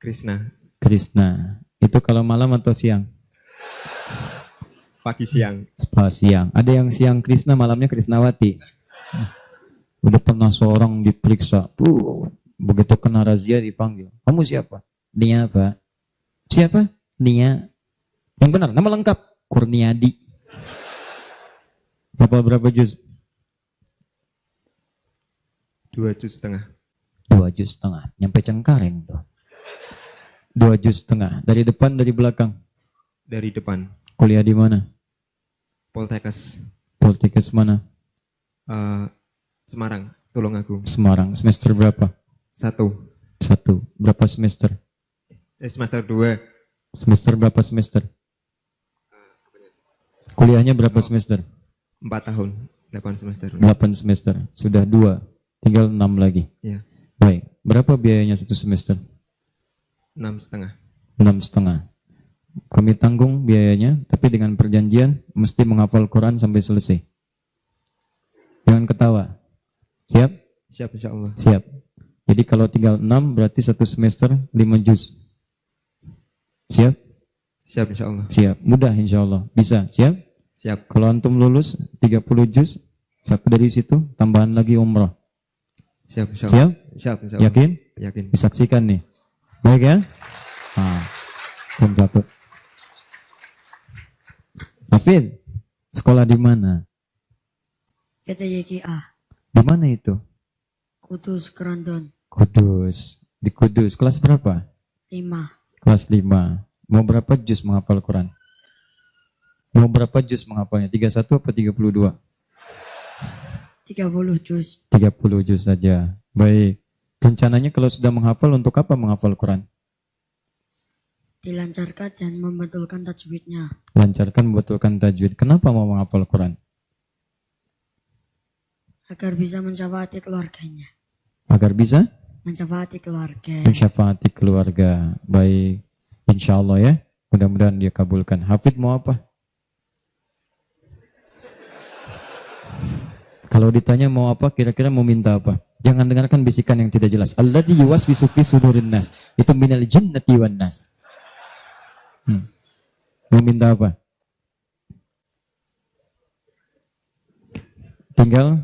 Speaker 4: Krishna.
Speaker 2: Krishna. Itu kalau malam atau siang?
Speaker 4: Pagi siang.
Speaker 2: Siang. Ada yang siang Krishna, malamnya Krisnawati. Udah pernah seorang diperiksa. Tuh, begitu kena razia dipanggil. Kamu siapa? Nia, Pak. Siapa? Nia. Yang benar, nama lengkap. Kurniadi. Berapa juz?
Speaker 4: 2 juz setengah.
Speaker 2: 2 juz setengah. Nyampe Cengkareng tuh. 2 juz setengah. Dari depan, dari belakang.
Speaker 4: Dari depan.
Speaker 2: Kuliah di mana?
Speaker 4: Poltekkes.
Speaker 2: Poltekkes mana?
Speaker 4: Semarang. Tulungagung.
Speaker 2: Semarang. Semester berapa?
Speaker 4: 1.
Speaker 2: 1. Berapa semester?
Speaker 4: Semester 2.
Speaker 2: Semester berapa semester? Kuliahnya berapa semester?
Speaker 4: 4 tahun. 8 semester.
Speaker 2: 8 semester. Sudah 2. Tinggal 6 lagi.
Speaker 4: Ya.
Speaker 2: Baik. Berapa biayanya 1 semester?
Speaker 4: 6,5.
Speaker 2: 6,5. Kami tanggung biayanya, tapi dengan perjanjian mesti menghafal Quran sampai selesai. Jangan ketawa. Siap?
Speaker 4: Siap insya Allah.
Speaker 2: Siap. Jadi kalau tinggal 6 berarti 1 semester 5 juz. Siap?
Speaker 4: Siap insya Allah.
Speaker 2: Siap. Mudah insya Allah. Bisa. Siap?
Speaker 4: Siap.
Speaker 2: Kalau antum lulus 30 juz, satu dari situ tambahan lagi umrah.
Speaker 4: Siap insya Allah.
Speaker 2: Siap?
Speaker 4: Siap insya Allah.
Speaker 2: Yakin?
Speaker 4: Yakin.
Speaker 2: Disaksikan nih. Baik ya? Nah, satu. Hafid, sekolah di mana?
Speaker 3: PTYKA
Speaker 2: Di mana itu?
Speaker 3: Kudus Kerandon
Speaker 2: Kudus. Di Kudus. Kelas berapa?
Speaker 3: 5
Speaker 2: Kelas 5. Mau berapa juz menghafal Quran? Mau berapa juz menghafalnya? 31 atau 32?
Speaker 3: 30 juz
Speaker 2: 30 juz saja. Baik. Rencananya kalau sudah menghafal, untuk apa menghafal Quran?
Speaker 3: dilancarkan dan membetulkan tajwidnya
Speaker 2: Lancarkan membetulkan tajwid. Kenapa mau menghafal Quran?
Speaker 3: agar bisa mencapai keluarganya.
Speaker 2: Agar bisa
Speaker 3: Mencapai keluarga.
Speaker 2: mensyafaati keluarga. Baik. Insya Allah ya. Mudah-mudahan dia kabulkan. Hafid mau apa? Kalau ditanya mau apa, kira-kira mau minta apa? Jangan dengarkan bisikan yang tidak jelas. Alladzi yuwaswisu fi sudurin nas. Itu minal jinnati wan nas. Mau minta apa? Tinggal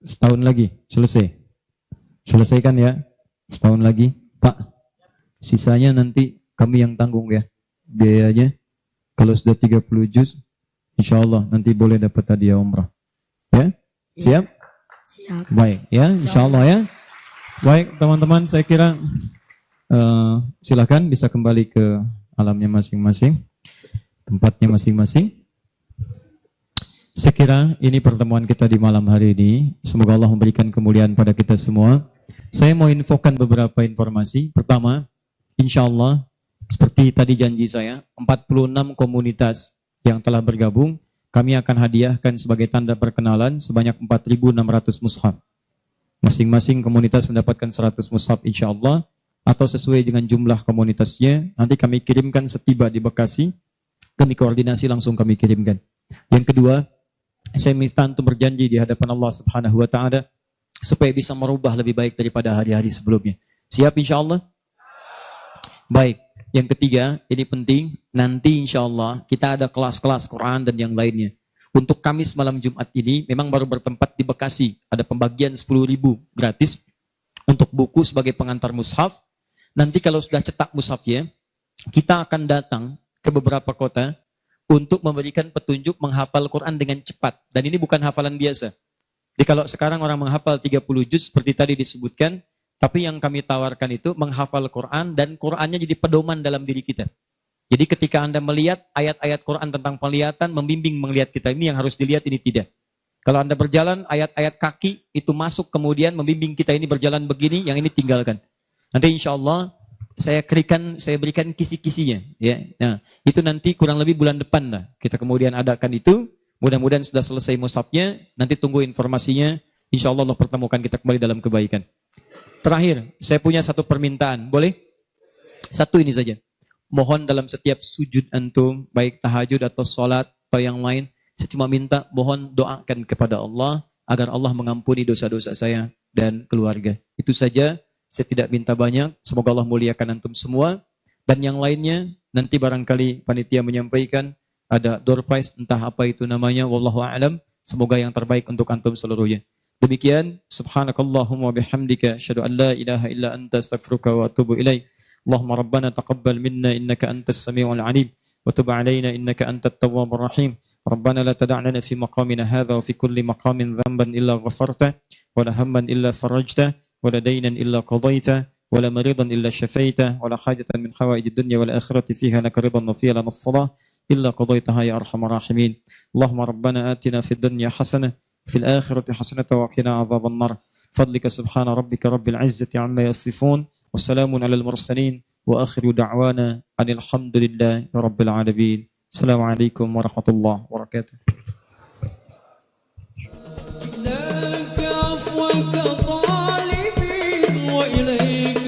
Speaker 2: setahun lagi, selesai. Selesaikan ya. Setahun lagi, Pak. Sisanya nanti kami yang tanggung ya. Biayanya. Kalau sudah 30 juz, insya Allah nanti boleh dapat hadiah umrah. Ya? Siap?
Speaker 3: Siap.
Speaker 2: Baik ya, insya Allah ya. Baik teman-teman, saya kira silakan bisa kembali ke alamnya masing-masing, tempatnya masing-masing. Saya kira ini pertemuan kita di malam hari ini. Semoga Allah memberikan kemuliaan pada kita semua. Saya mau infokan beberapa informasi. Pertama, insya Allah, seperti tadi janji saya, 46 komunitas yang telah bergabung, kami akan hadiahkan sebagai tanda perkenalan sebanyak 4.600 mushaf. Masing-masing komunitas mendapatkan 100 mushaf insya Allah, atau sesuai dengan jumlah komunitasnya. Nanti kami kirimkan setiba di Bekasi, kami koordinasi langsung kami kirimkan. Yang kedua, saya minta untuk berjanji di hadapan Allah Subhanahu wa Ta'ala supaya bisa merubah lebih baik daripada hari-hari sebelumnya. Siap insya Allah? Baik. Yang ketiga, ini penting, nanti insya Allah kita ada kelas-kelas Quran dan yang lainnya. Untuk Kamis malam Jumat ini memang baru bertempat di Bekasi. Ada pembagian 10.000 gratis untuk buku sebagai pengantar mushaf. Nanti kalau sudah cetak mushafnya, kita akan datang ke beberapa kota untuk memberikan petunjuk menghafal Quran dengan cepat. Dan ini bukan hafalan biasa. Jadi kalau sekarang orang menghafal 30 juz seperti tadi disebutkan, tapi yang kami tawarkan itu menghafal Quran dan Qurannya jadi pedoman dalam diri kita. Jadi ketika Anda melihat ayat-ayat Quran tentang penglihatan, membimbing melihat kita, ini yang harus dilihat, ini tidak. Kalau Anda berjalan, ayat-ayat kaki itu masuk kemudian membimbing kita ini berjalan begini, yang ini tinggalkan. Nanti insya Allah saya berikan kisi-kisinya. Ya. Nah, itu nanti kurang lebih bulan depan lah. Kita kemudian adakan itu. Mudah-mudahan sudah selesai mushafnya, nanti tunggu informasinya. Insya Allah pertemukan kita kembali dalam kebaikan. Terakhir, saya punya satu permintaan. Boleh? Satu ini saja. Mohon dalam setiap sujud antum, baik tahajud atau sholat atau yang lain, saya cuma minta mohon doakan kepada Allah agar Allah mengampuni dosa-dosa saya dan keluarga. Itu saja, saya tidak minta banyak. Semoga Allah muliakan antum semua. Dan yang lainnya, nanti barangkali panitia menyampaikan, ada door prize, entah apa itu namanya, wallahu a'lam. Semoga yang terbaik untuk antum seluruhnya. Demikian, subhanakallahumma bihamdika, asyhadu an la ilaha illa anta astaghfiruka wa atubu ilaik. Allahumma rabbana taqabbal minna innaka antas samiul alim wa tub alaina innaka antat tawwabur rahim. Rabbana la tad'na fi maqamina hadha wa fi kulli maqamin dhanban illa ghafarta wa la hamman illa farajta wa la daynan illa qadayta wa la maridan illa shafaita wa la hajatan min hawaijid dunya wal akhirati fiha laka ridan wa fiha lana as-salah إلا قضيتها يا أرحم الراحمين اللهم ربنا آتنا في الدنيا حسنة في الآخرة حسنة وقنا عذاب النار فضلك سبحان ربك رب العزة عما يصفون والسلام على المرسلين وآخر دعوانا أن الحمد لله رب العالمين السلام عليكم ورحمة الله وبركاته
Speaker 7: لك عفوك طالبين وإليك